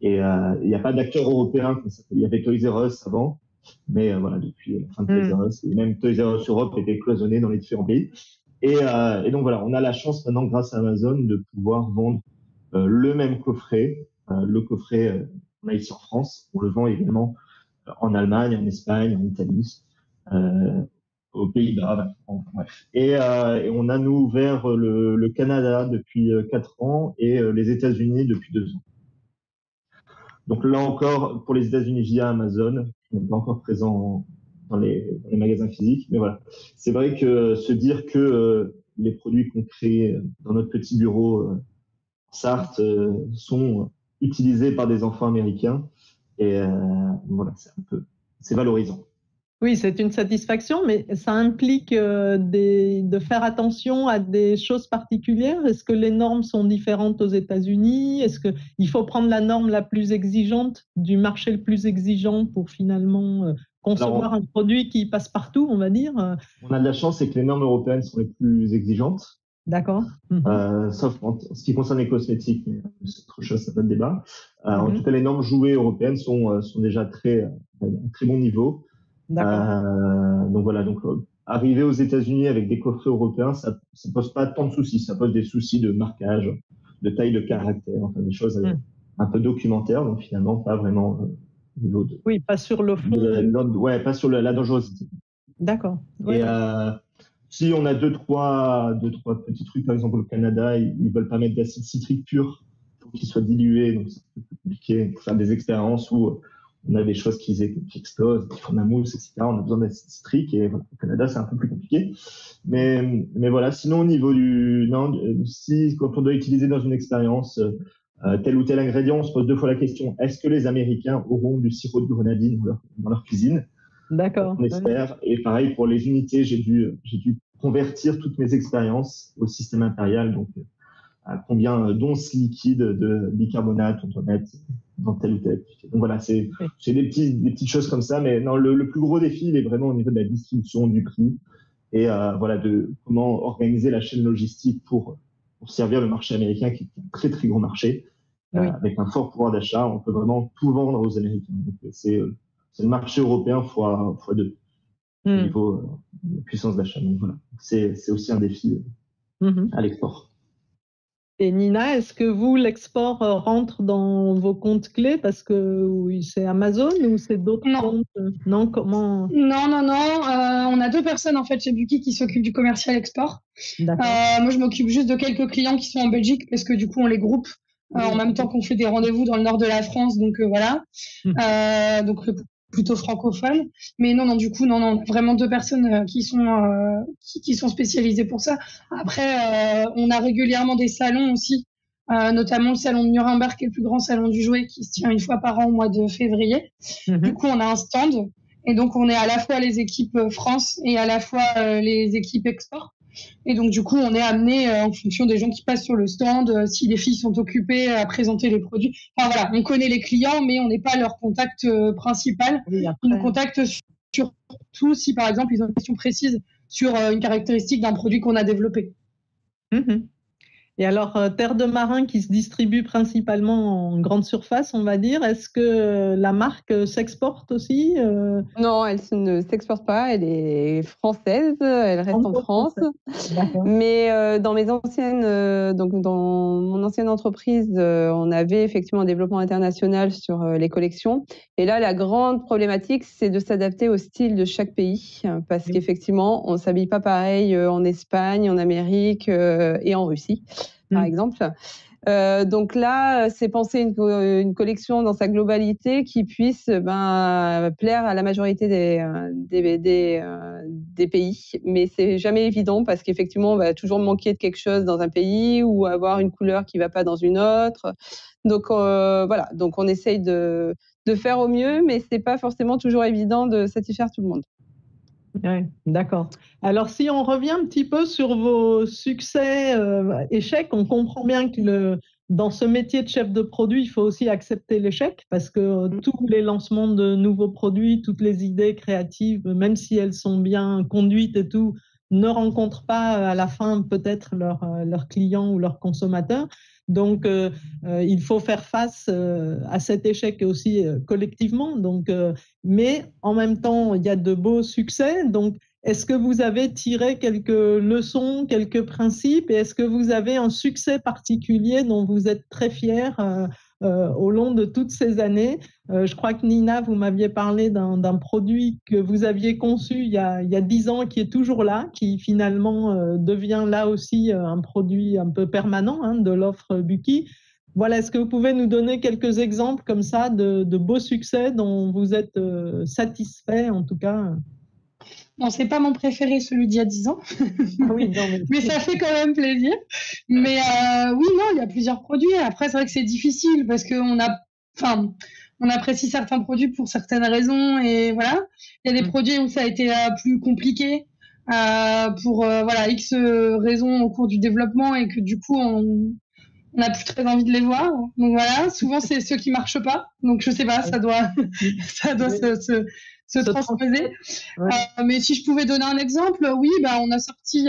D: Et il n'y a pas d'acteurs européens. Il y avait Toys R Us avant, mais voilà, depuis la fin de Toys R Us, et même Toys R Us Europe était cloisonné dans les différents pays. Et donc voilà, on a la chance maintenant, grâce à Amazon, de pouvoir vendre le même coffret, le coffret qu'on a ici en France. On le vend également en Allemagne, en Espagne, en Italie, aux Pays-Bas, bref. Et on a nous ouvert le Canada depuis 4 ans et les États-Unis depuis 2 ans. Donc là encore, pour les États-Unis via Amazon, on n'est pas encore présent dans les magasins physiques, mais voilà. C'est vrai que se dire que les produits qu'on crée dans notre petit bureau Sarthe sont utilisés par des enfants américains, et voilà, c'est valorisant.
A: Oui, c'est une satisfaction, mais ça implique de faire attention à des choses particulières. Est-ce que les normes sont différentes aux États-Unis? Est-ce qu'il faut prendre la norme la plus exigeante du marché le plus exigeant pour finalement concevoir un produit qui passe partout, on va dire?
D: On a de la chance, c'est que les normes européennes sont les plus exigeantes.
A: D'accord.
D: Sauf en ce qui concerne les cosmétiques, mais c'est autre chose, c'est pas de débat. En tout cas, les normes jouets européennes sont déjà à très bon niveau. Donc voilà, arriver aux États-Unis avec des coffrets européens, ça pose pas tant de soucis. Ça pose des soucis de marquage, de taille de caractère, enfin des choses un peu documentaires, donc finalement pas vraiment niveau de.
A: Oui, pas sur le fond.
D: Pas sur la dangerosité.
A: D'accord.
D: Et si on a deux, trois petits trucs, par exemple au Canada, ils veulent pas mettre d'acide citrique pur, il faut qu'il soit dilué, donc c'est un peu plus compliqué. Pour faire des expériences où on a des choses qui explosent, qui font de la mousse, etc. On a besoin d'acide citrique, et voilà, au Canada, c'est un peu plus compliqué. Mais voilà, sinon au niveau si quand on doit utiliser dans une expérience tel ou tel ingrédient, on se pose 2 fois la question, est-ce que les Américains auront du sirop de grenadine dans leur cuisine?
A: D'accord.
D: On espère. Et pareil pour les unités, j'ai dû convertir toutes mes expériences au système impérial. Donc à combien d'onces liquides de bicarbonate on doit mettre dans telle ou telle activité. Donc voilà, c'est des petites choses comme ça, mais non, le plus gros défi, il est vraiment au niveau de la distribution, du prix, et voilà, de comment organiser la chaîne logistique pour servir le marché américain, qui est un très très gros marché, avec un fort pouvoir d'achat. On peut vraiment tout vendre aux Américains. C'est le marché européen fois 2 au niveau de puissance d'achat. Donc voilà, c'est aussi un défi à l'export.
A: Et Nina, est-ce que vous, l'export rentre dans vos comptes clés parce que c'est Amazon ou c'est d'autres comptes? Non, comment?
C: Non. On a 2 personnes en fait chez Buki qui s'occupent du commercial export. Moi, je m'occupe juste de quelques clients qui sont en Belgique parce que du coup, on les groupe en même temps qu'on fait des rendez-vous dans le nord de la France. Donc voilà. Donc plutôt francophone. Mais non, du coup, non, on a vraiment 2 personnes qui sont spécialisées pour ça. Après, on a régulièrement des salons aussi, notamment le salon de Nuremberg, qui est le plus grand salon du jouet, qui se tient une fois par an au mois de février. Du coup, on a un stand. Et donc, on est à la fois les équipes France et à la fois les équipes export. Et donc, du coup, on est amené, en fonction des gens qui passent sur le stand, si les filles sont occupées à présenter les produits. Enfin, voilà, on connaît les clients, mais on n'est pas leur contact principal. Ils nous contactent surtout si, par exemple, ils ont une question précise sur une caractéristique d'un produit qu'on a développé.
A: Et alors, Terre de Marin qui se distribue principalement en grande surface, on va dire, est-ce que la marque s'exporte aussi?
B: Non, elle ne s'exporte pas, elle est française, elle reste en France. Mais dans mon ancienne entreprise, on avait effectivement un développement international sur les collections. Et là, la grande problématique, c'est de s'adapter au style de chaque pays, parce qu'effectivement, on ne s'habille pas pareil en Espagne, en Amérique et en Russie, par exemple. Donc là, c'est penser une collection dans sa globalité qui puisse plaire à la majorité des pays. Mais c'est jamais évident parce qu'effectivement, on va toujours manquer de quelque chose dans un pays ou avoir une couleur qui va pas dans une autre. Donc voilà, donc on essaye de faire au mieux, mais c'est pas forcément toujours évident de satisfaire tout le monde.
A: Ouais, d'accord. Alors, si on revient un petit peu sur vos succès, échecs, on comprend bien que dans ce métier de chef de produit, il faut aussi accepter l'échec parce que tous les lancements de nouveaux produits, toutes les idées créatives, même si elles sont bien conduites et tout, ne rencontrent pas à la fin peut-être leurs clients ou leurs consommateurs. Donc, il faut faire face à cet échec aussi collectivement. Donc, mais en même temps, il y a de beaux succès. Donc, est-ce que vous avez tiré quelques leçons, quelques principes, et est-ce que vous avez un succès particulier dont vous êtes très fier au long de toutes ces années? Je crois que Nina, vous m'aviez parlé d'un produit que vous aviez conçu il y a 10 ans, qui est toujours là, qui finalement devient là aussi un produit un peu permanent de l'offre Buki. Voilà, est-ce que vous pouvez nous donner quelques exemples comme ça de beaux succès dont vous êtes satisfait en tout cas?
C: Bon, c'est pas mon préféré, celui d'il y a 10 ans.
A: Oui, non,
C: mais ça fait quand même plaisir. Mais oui, non, il y a plusieurs produits. Après, c'est vrai que c'est difficile parce qu'on on apprécie certains produits pour certaines raisons et voilà. Il y a des produits où ça a été plus compliqué pour X raisons au cours du développement et que du coup, on n'a plus très envie de les voir. Donc voilà, souvent c'est ceux qui marchent pas. Donc je sais pas, ça doit se transposer. Mais si je pouvais donner un exemple, oui, on a sorti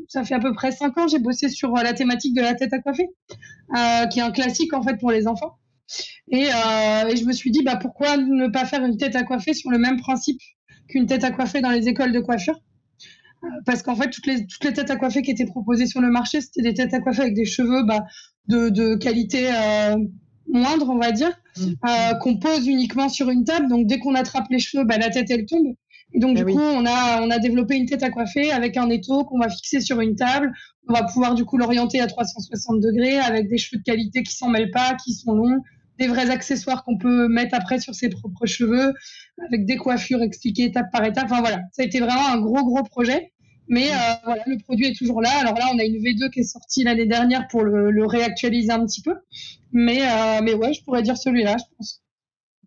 C: ça fait à peu près 5 ans, j'ai bossé sur la thématique de la tête à coiffer, qui est un classique en fait pour les enfants. Et je me suis dit, pourquoi ne pas faire une tête à coiffer sur le même principe qu'une tête à coiffer dans les écoles de coiffure? Parce qu'en fait, toutes les têtes à coiffer qui étaient proposées sur le marché, c'était des têtes à coiffer avec des cheveux de qualité moindre, on va dire, qu'on pose uniquement sur une table. Donc, dès qu'on attrape les cheveux, la tête, elle tombe. Et donc, du coup, on a développé une tête à coiffer avec un étau qu'on va fixer sur une table. On va pouvoir, du coup, l'orienter à 360 degrés avec des cheveux de qualité qui s'en mêlent pas, qui sont longs, des vrais accessoires qu'on peut mettre après sur ses propres cheveux, avec des coiffures expliquées étape par étape. Enfin, voilà, ça a été vraiment un gros projet. Mais voilà, le produit est toujours là. Alors là, on a une V2 qui est sortie l'année dernière pour le réactualiser un petit peu. Mais ouais, je pourrais dire celui-là, je pense.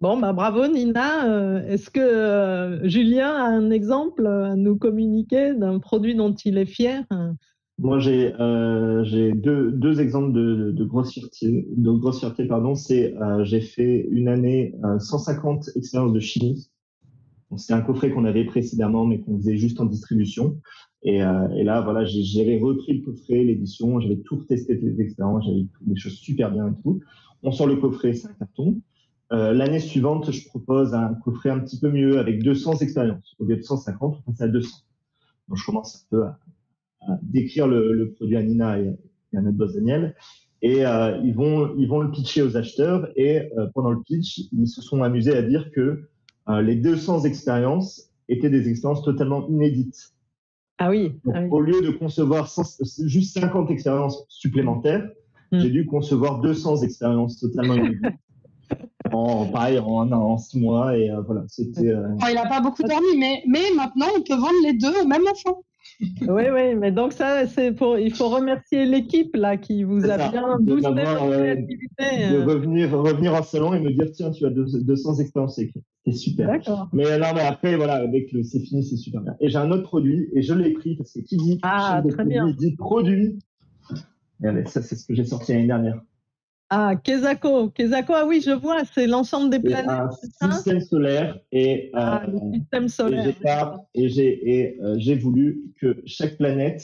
A: Bon, bravo Nina. Est-ce que Julien a un exemple à nous communiquer d'un produit dont il est fier?
D: Moi, j'ai deux exemples de grosses fiertés. Pardon. J'ai fait une année 150 expériences de chimie. Donc, c'était un coffret qu'on avait précédemment, mais qu'on faisait juste en distribution. Et là, voilà, j'avais repris le coffret, l'édition, j'avais tout retesté des expériences, j'avais des choses super bien et tout. On sort le coffret, c'est un carton. L'année suivante, je propose un coffret un petit peu mieux avec 200 expériences. Au lieu de 150, on passe à 200. Donc, je commence un peu à décrire le produit à Nina et à notre boss Daniel. Et ils vont le pitcher aux acheteurs. Et pendant le pitch, ils se sont amusés à dire que les 200 expériences étaient des expériences totalement inédites.
A: Ah oui.
D: Donc, au lieu de concevoir juste 50 expériences supplémentaires, j'ai dû concevoir 200 expériences totalement inédites. En 6 mois. Et voilà, c'était.
C: Il n'a pas beaucoup dormi, mais maintenant, on peut vendre les deux au même enfant.
A: Oui, mais donc ça, il faut remercier l'équipe là qui vous a bien boosté votre créativité.
D: De revenir en salon et me dire tiens, tu as 200 expériences écrites. C'est super.
A: D'accord.
D: Mais après, voilà, avec c'est fini, c'est super bien. Et j'ai un autre produit et je l'ai pris parce que qui dit chef de produit dit produit. Et allez, ça, c'est ce que j'ai sorti l'année dernière.
A: Ah, Kezako, ah oui, je vois, c'est l'ensemble des planètes.
D: Un système solaire et
A: le système solaire.
D: J'ai voulu que chaque planète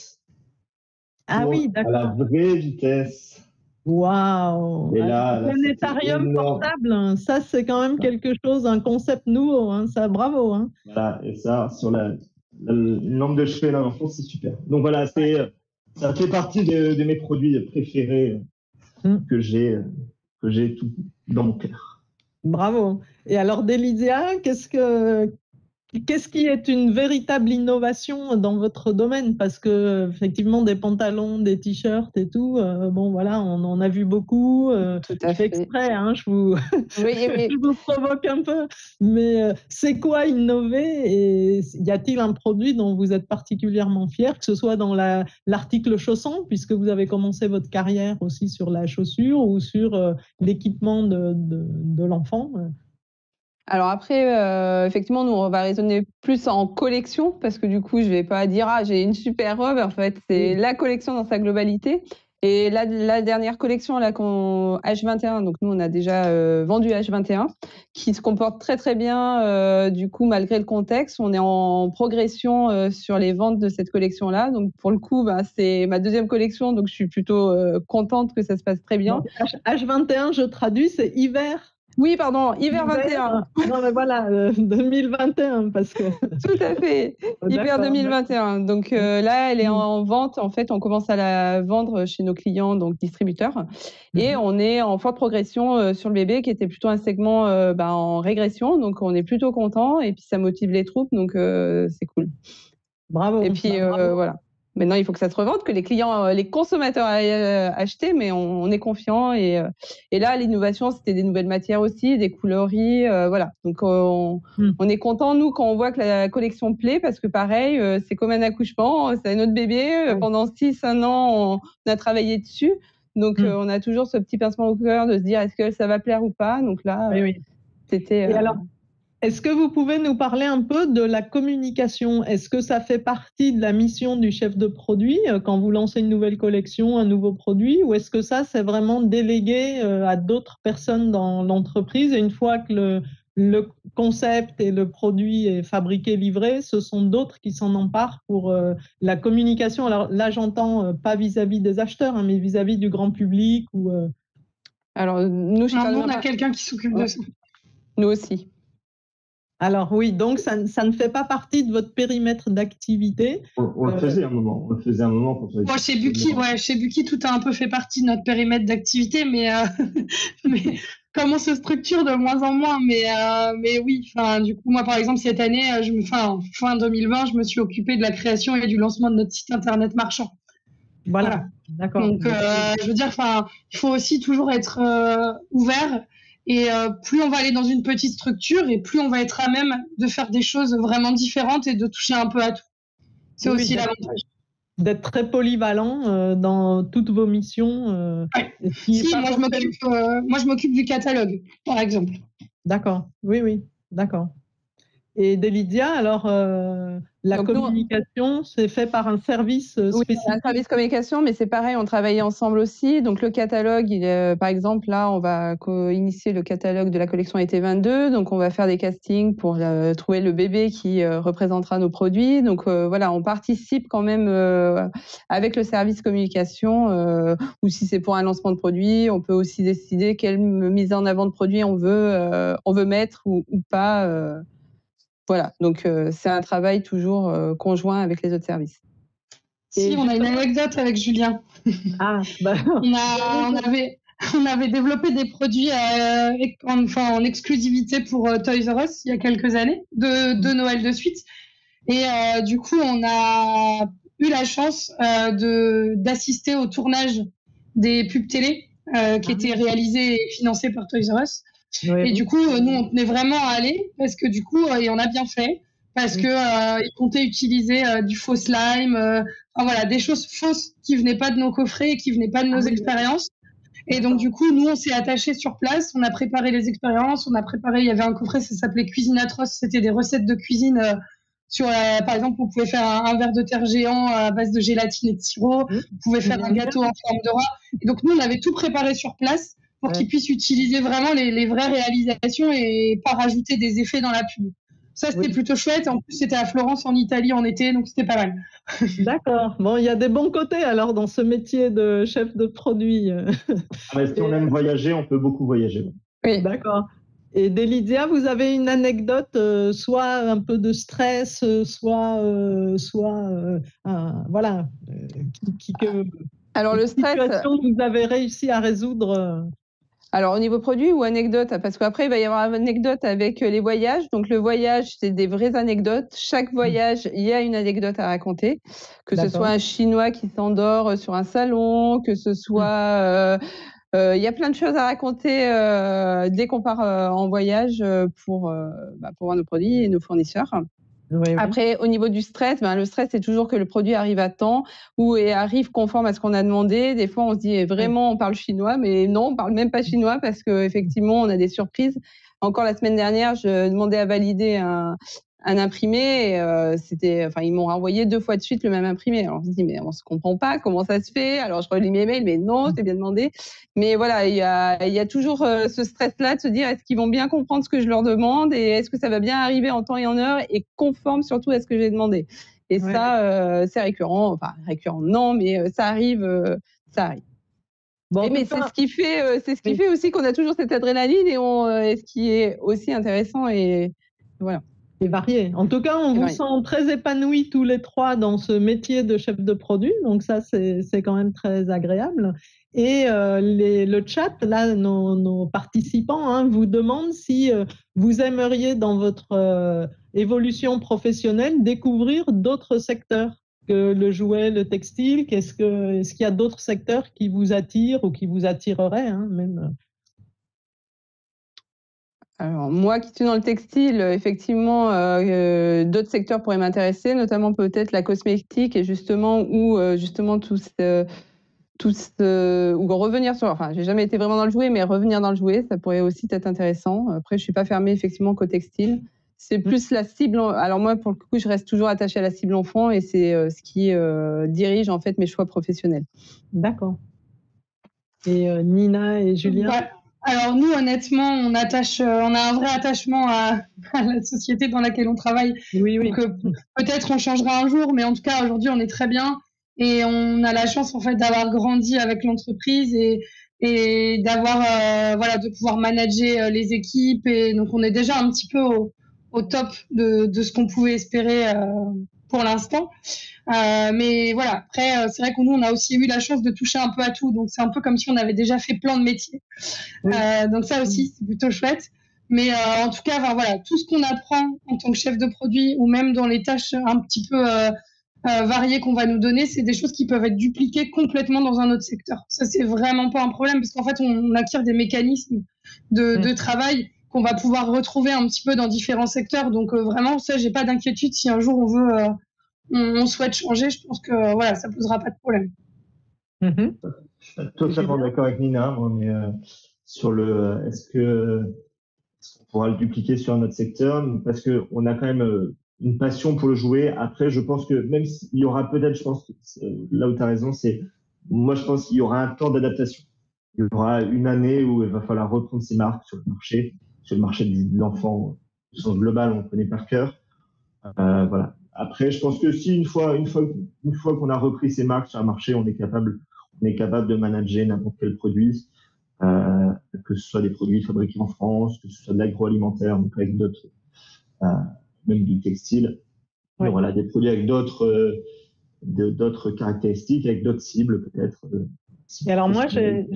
A: à
D: la vraie vitesse.
A: Waouh!
D: Et là,
A: planétarium portable, ça c'est quand même quelque chose, un concept nouveau, hein, ça, bravo. Hein.
D: Voilà, et ça, sur une lampe de chevet là, en France, c'est super. Donc voilà, ça fait partie de mes produits préférés que j'ai tout dans mon cœur.
A: Bravo. Et alors, Délidia, qu'est-ce qui est une véritable innovation dans votre domaine? Parce que effectivement, des pantalons, des t-shirts et tout, bon voilà, on en a vu beaucoup.
B: Tout à fait.
A: Exprès, hein, je vous provoque un peu. Mais c'est quoi innover? Et y a-t-il un produit dont vous êtes particulièrement fier, que ce soit dans l'article chaussant, puisque vous avez commencé votre carrière aussi sur la chaussure, ou sur l'équipement de l'enfant?
B: Alors après, effectivement, nous, on va raisonner plus en collection parce que du coup, je vais pas dire: «Ah, j'ai une super robe». En fait, c'est la collection dans sa globalité. Et la dernière collection là H21, donc nous, on a déjà vendu H21, qui se comporte très, très bien, du coup, malgré le contexte. On est en progression sur les ventes de cette collection-là. Donc pour le coup, c'est ma deuxième collection, donc je suis plutôt contente que ça se passe très bien.
A: Donc, H21, je traduis, c'est hiver.
B: Oui, pardon, hiver 21.
A: Non, mais voilà, 2021, parce que...
B: Tout à fait, hiver 2021. Donc là, elle est en vente. En fait, on commence à la vendre chez nos clients, donc distributeurs. Et on est en forte progression sur le bébé, qui était plutôt un segment en régression. Donc, on est plutôt content. Et puis, ça motive les troupes. Donc, c'est cool.
A: Bravo.
B: Et puis, voilà. Maintenant, il faut que ça se revende, que les clients, les consommateurs aillent acheter, mais on est confiant. Et là, l'innovation, c'était des nouvelles matières aussi, des coloris, voilà. Donc, on est content, nous, quand on voit que la collection plaît, parce que pareil, c'est comme un accouchement, c'est notre bébé. Pendant 6-1 ans, on a travaillé dessus. Donc, on a toujours ce petit pincement au cœur de se dire, est-ce que ça va plaire ou pas? Donc là, c'était...
A: Et alors, est-ce que vous pouvez nous parler un peu de la communication? Est-ce que ça fait partie de la mission du chef de produit quand vous lancez une nouvelle collection, un nouveau produit, ou est-ce que ça, c'est vraiment délégué à d'autres personnes dans l'entreprise, et une fois que le concept et le produit est fabriqué, livré, ce sont d'autres qui s'en emparent pour la communication? Alors là, j'entends pas vis-à-vis des acheteurs, hein, mais vis-à-vis du grand public ou...
B: Alors, nous,
C: on a quelqu'un qui s'occupe de ça.
B: Nous aussi.
A: Alors oui, donc ça ne fait pas partie de votre périmètre d'activité.
D: On le faisait un moment.
C: Moi, chez Buki, tout a un peu fait partie de notre périmètre d'activité, mais comment se structure de moins en moins. Mais oui, du coup, moi, par exemple, cette année, fin 2020, je me suis occupée de la création et du lancement de notre site internet marchand.
A: Voilà. D'accord.
C: Donc, je veux dire, il faut aussi toujours être ouvert. Et plus on va aller dans une petite structure, et plus on va être à même de faire des choses vraiment différentes et de toucher un peu à tout. C'est aussi l'avantage.
A: D'être très polyvalent dans toutes vos missions.
C: Moi, je m'occupe du catalogue, par exemple.
A: D'accord. Oui, d'accord. Et Delidia, alors la
B: Donc, nous,
A: communication, c'est fait par un service
B: oui,
A: spécifique.
B: un service communication, mais c'est pareil, on travaillait ensemble aussi. Donc le catalogue, par exemple, là, on va initier le catalogue de la collection été 22. Donc on va faire des castings pour trouver le bébé qui représentera nos produits. Donc voilà, on participe quand même avec le service communication. Ou si c'est pour un lancement de produit, on peut aussi décider quelle mise en avant de produit on veut mettre ou pas. Voilà, donc c'est un travail toujours conjoint avec les autres services.
C: Si, on a une anecdote avec Julien.
A: Ah, bah,
C: on avait développé des produits en exclusivité pour Toys R Us il y a quelques années, deux Noël de suite. Et du coup, on a eu la chance d'assister au tournage des pubs télé qui étaient réalisées et financées par Toys R Us.
A: oui,
C: Et du coup, nous, on tenait vraiment à aller parce que du coup, et on a bien fait parce que ils comptaient utiliser du faux slime, enfin voilà, des choses fausses qui venaient pas de nos coffrets et qui venaient pas de nos expériences. Et donc du coup, nous, on s'est attachés sur place, on a préparé les expériences, il y avait un coffret, ça s'appelait Cuisine Atroce, c'était des recettes de cuisine par exemple, on pouvait faire un verre de terre géant à base de gélatine et de sirop, on pouvait faire un gâteau en forme de rat. Et donc nous, on avait tout préparé sur place pour qu'ils puissent utiliser vraiment les vraies réalisations et pas rajouter des effets dans la pub. Ça, c'était plutôt chouette. En plus, c'était à Florence, en Italie, en été, donc c'était pas mal.
A: D'accord. Bon, il y a des bons côtés alors dans ce métier de chef de produit.
D: Si on aime voyager, on peut beaucoup voyager.
B: Oui.
A: D'accord. Et Delidia, vous avez une anecdote, soit un peu de stress, soit voilà,
B: alors le stress,
A: situation que vous avez réussi à résoudre.
B: Alors au niveau produit ou anecdote, parce qu'après il va y avoir une anecdote avec les voyages. Donc le voyage, c'est des vraies anecdotes. Chaque voyage, il y a une anecdote à raconter, que ce soit un Chinois qui s'endort sur un salon, que ce soit il y a plein de choses à raconter dès qu'on part en voyage pour voir nos produits et nos fournisseurs.
A: Oui.
B: Après, au niveau du stress, le stress, c'est toujours que le produit arrive à temps ou arrive conforme à ce qu'on a demandé. Des fois, on se dit vraiment, on parle chinois, mais non, on parle même pas chinois parce qu'effectivement, on a des surprises. Encore la semaine dernière, je demandais à valider un imprimé et ils m'ont renvoyé 2 fois de suite le même imprimé. Alors on se dit mais on se comprend pas, comment ça se fait? Alors je relis mes mails, mais non, c'est bien demandé. Mais voilà, il y a toujours ce stress-là de se dire est-ce qu'ils vont bien comprendre ce que je leur demande et est-ce que ça va bien arriver en temps et en heure et conforme surtout à ce que j'ai demandé. Et ça, c'est récurrent, enfin récurrent non, mais ça arrive, ça arrive.
A: Bon,
B: mais c'est ce qui fait aussi qu'on a toujours cette adrénaline et ce qui est aussi intéressant et voilà.
A: Et varié. En tout cas, on vous sent très épanouis tous les trois dans ce métier de chef de produit, donc ça c'est quand même très agréable. Et le chat, là, nos participants vous demandent si vous aimeriez dans votre évolution professionnelle découvrir d'autres secteurs que le jouet, le textile. Est-ce qu'il y a d'autres secteurs qui vous attirent ou qui vous attireraient même?
B: Alors moi qui suis dans le textile, effectivement, d'autres secteurs pourraient m'intéresser, notamment peut-être la cosmétique et justement ou ou revenir sur enfin, j'ai jamais été vraiment dans le jouet, mais revenir dans le jouet, ça pourrait aussi être intéressant. Après, je suis pas fermée effectivement qu'au textile. C'est plus la cible alors moi, pour le coup, je reste toujours attachée à la cible enfant et c'est ce qui dirige en fait mes choix professionnels.
A: D'accord. Et Nina et Julien?
C: Alors nous, honnêtement, on a un vrai attachement à la société dans laquelle on travaille.
A: Oui.
C: Donc peut-être on changera un jour, mais en tout cas aujourd'hui on est très bien et on a la chance en fait d'avoir grandi avec l'entreprise et d'avoir de pouvoir manager les équipes et donc on est déjà un petit peu au top de ce qu'on pouvait espérer pour l'instant. Mais voilà, après, c'est vrai que nous, on a aussi eu la chance de toucher un peu à tout. Donc, c'est un peu comme si on avait déjà fait plein de métiers. Donc, ça aussi, c'est plutôt chouette. Mais en tout cas, voilà, tout ce qu'on apprend en tant que chef de produit ou même dans les tâches un petit peu variées qu'on va nous donner, c'est des choses qui peuvent être dupliquées complètement dans un autre secteur. Ça, c'est vraiment pas un problème parce qu'en fait, on acquiert des mécanismes de travail qu'on va pouvoir retrouver un petit peu dans différents secteurs. Donc, vraiment, ça, j'ai pas d'inquiétude si un jour on veut... on souhaite changer, je pense que voilà, ça posera pas de problème.
D: Je suis totalement d'accord avec Nina, mais sur est-ce que On pourra le dupliquer sur un autre secteur parce qu'on a quand même une passion pour le jouet. Après, je pense que même s'il y aura peut-être, je pense, là où tu as raison, moi, je pense qu'il y aura un temps d'adaptation. Il y aura une année où il va falloir reprendre ses marques sur le marché de l'enfant, au sens global, on connaît par cœur. Voilà. Après, je pense que si une fois qu'on a repris ses marques sur un marché, on est capable de manager n'importe quel produit, que ce soit des produits fabriqués en France, que ce soit de l'agroalimentaire, donc avec d'autres, même du textile.
A: Oui.
D: Voilà, des produits avec d'autres caractéristiques, avec d'autres cibles peut-être.
A: Et alors moi, j'ai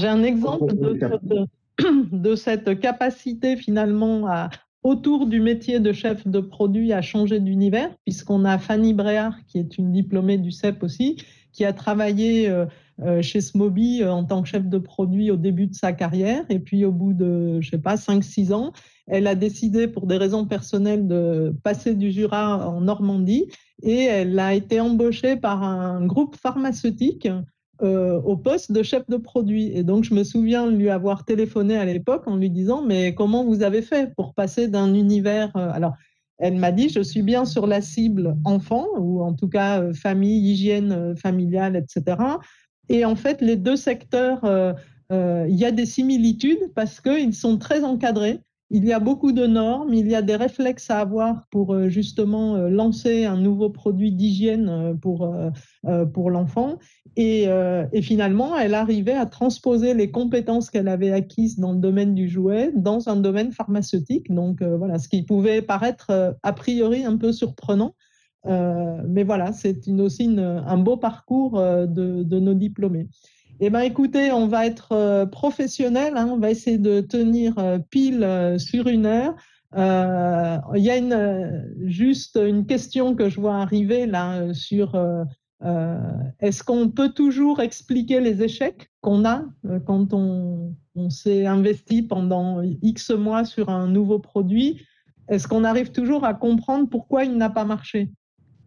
A: un exemple de cette capacité finalement autour du métier de chef de produit à changer d'univers, puisqu'on a Fanny Bréard, qui est une diplômée du CEP aussi, qui a travaillé chez Smoby en tant que chef de produit au début de sa carrière, et puis au bout de, 5-6 ans, elle a décidé pour des raisons personnelles de passer du Jura en Normandie, et elle a été embauchée par un groupe pharmaceutique au poste de chef de produit. Et donc, je me souviens lui avoir téléphoné à l'époque en lui disant « Mais comment vous avez fait pour passer d'un univers… » Alors, elle m'a dit « Je suis bien sur la cible enfant, ou en tout cas famille, hygiène familiale, etc. » Et en fait, les deux secteurs, il y a des similitudes parce qu'ils sont très encadrés. Il y a beaucoup de normes, il y a des réflexes à avoir pour justement lancer un nouveau produit d'hygiène pour l'enfant. Et finalement, elle arrivait à transposer les compétences qu'elle avait acquises dans le domaine du jouet dans un domaine pharmaceutique. Donc voilà, ce qui pouvait paraître a priori un peu surprenant. Mais voilà, c'est aussi un beau parcours de nos diplômés. Eh bien, écoutez, on va être professionnel, hein, on va essayer de tenir pile sur 1 heure. Il y a juste une question que je vois arriver là sur est-ce qu'on peut toujours expliquer les échecs qu'on a quand on s'est investi pendant X mois sur un nouveau produit? Est-ce qu'on arrive toujours à comprendre pourquoi il n'a pas marché?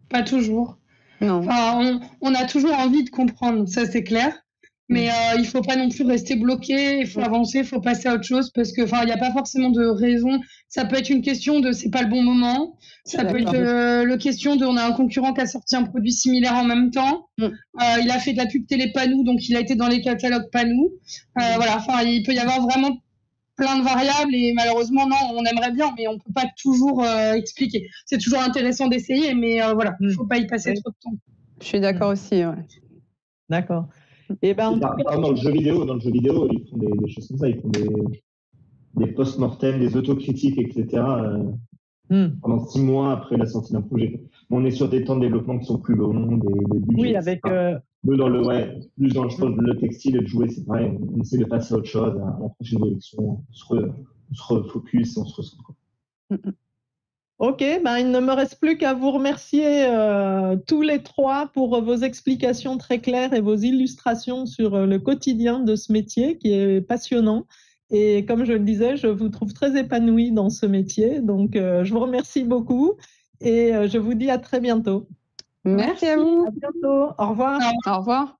C: Pas toujours.
B: Non.
C: Enfin, on a toujours envie de comprendre, ça c'est clair. Mais il faut pas non plus rester bloqué, il faut avancer, il faut passer à autre chose parce que il n'y a pas forcément de raison. Ça peut être une question de c'est pas le bon moment. Ça peut être la question de on a un concurrent qui a sorti un produit similaire en même temps. Il a fait de la pub télé Panou, donc il a été dans les catalogues Panou. Voilà, il peut y avoir vraiment plein de variables et malheureusement non, on aimerait bien, mais on peut pas toujours expliquer. C'est toujours intéressant d'essayer, mais voilà, il faut pas y passer trop de temps.
B: Je suis d'accord aussi, ouais.
A: D'accord. Et ben,
D: dans le jeu vidéo, ils font des choses comme ça, ils font des post-mortem, des autocritiques, etc. Pendant 6 mois après la sortie d'un projet. On est sur des temps de développement qui sont plus longs, des budgets.
A: Oui, avec
D: plus dans le textile et le jouet, c'est pareil. On essaie de passer à autre chose, à la prochaine élection, on se refocus et on se recentre.
A: Ok, ben, il ne me reste plus qu'à vous remercier tous les 3 pour vos explications très claires et vos illustrations sur le quotidien de ce métier qui est passionnant. Et comme je le disais, je vous trouve très épanouie dans ce métier. Donc, je vous remercie beaucoup et je vous dis à très bientôt.
B: Merci à vous.
A: À bientôt. Au revoir.
B: Au revoir.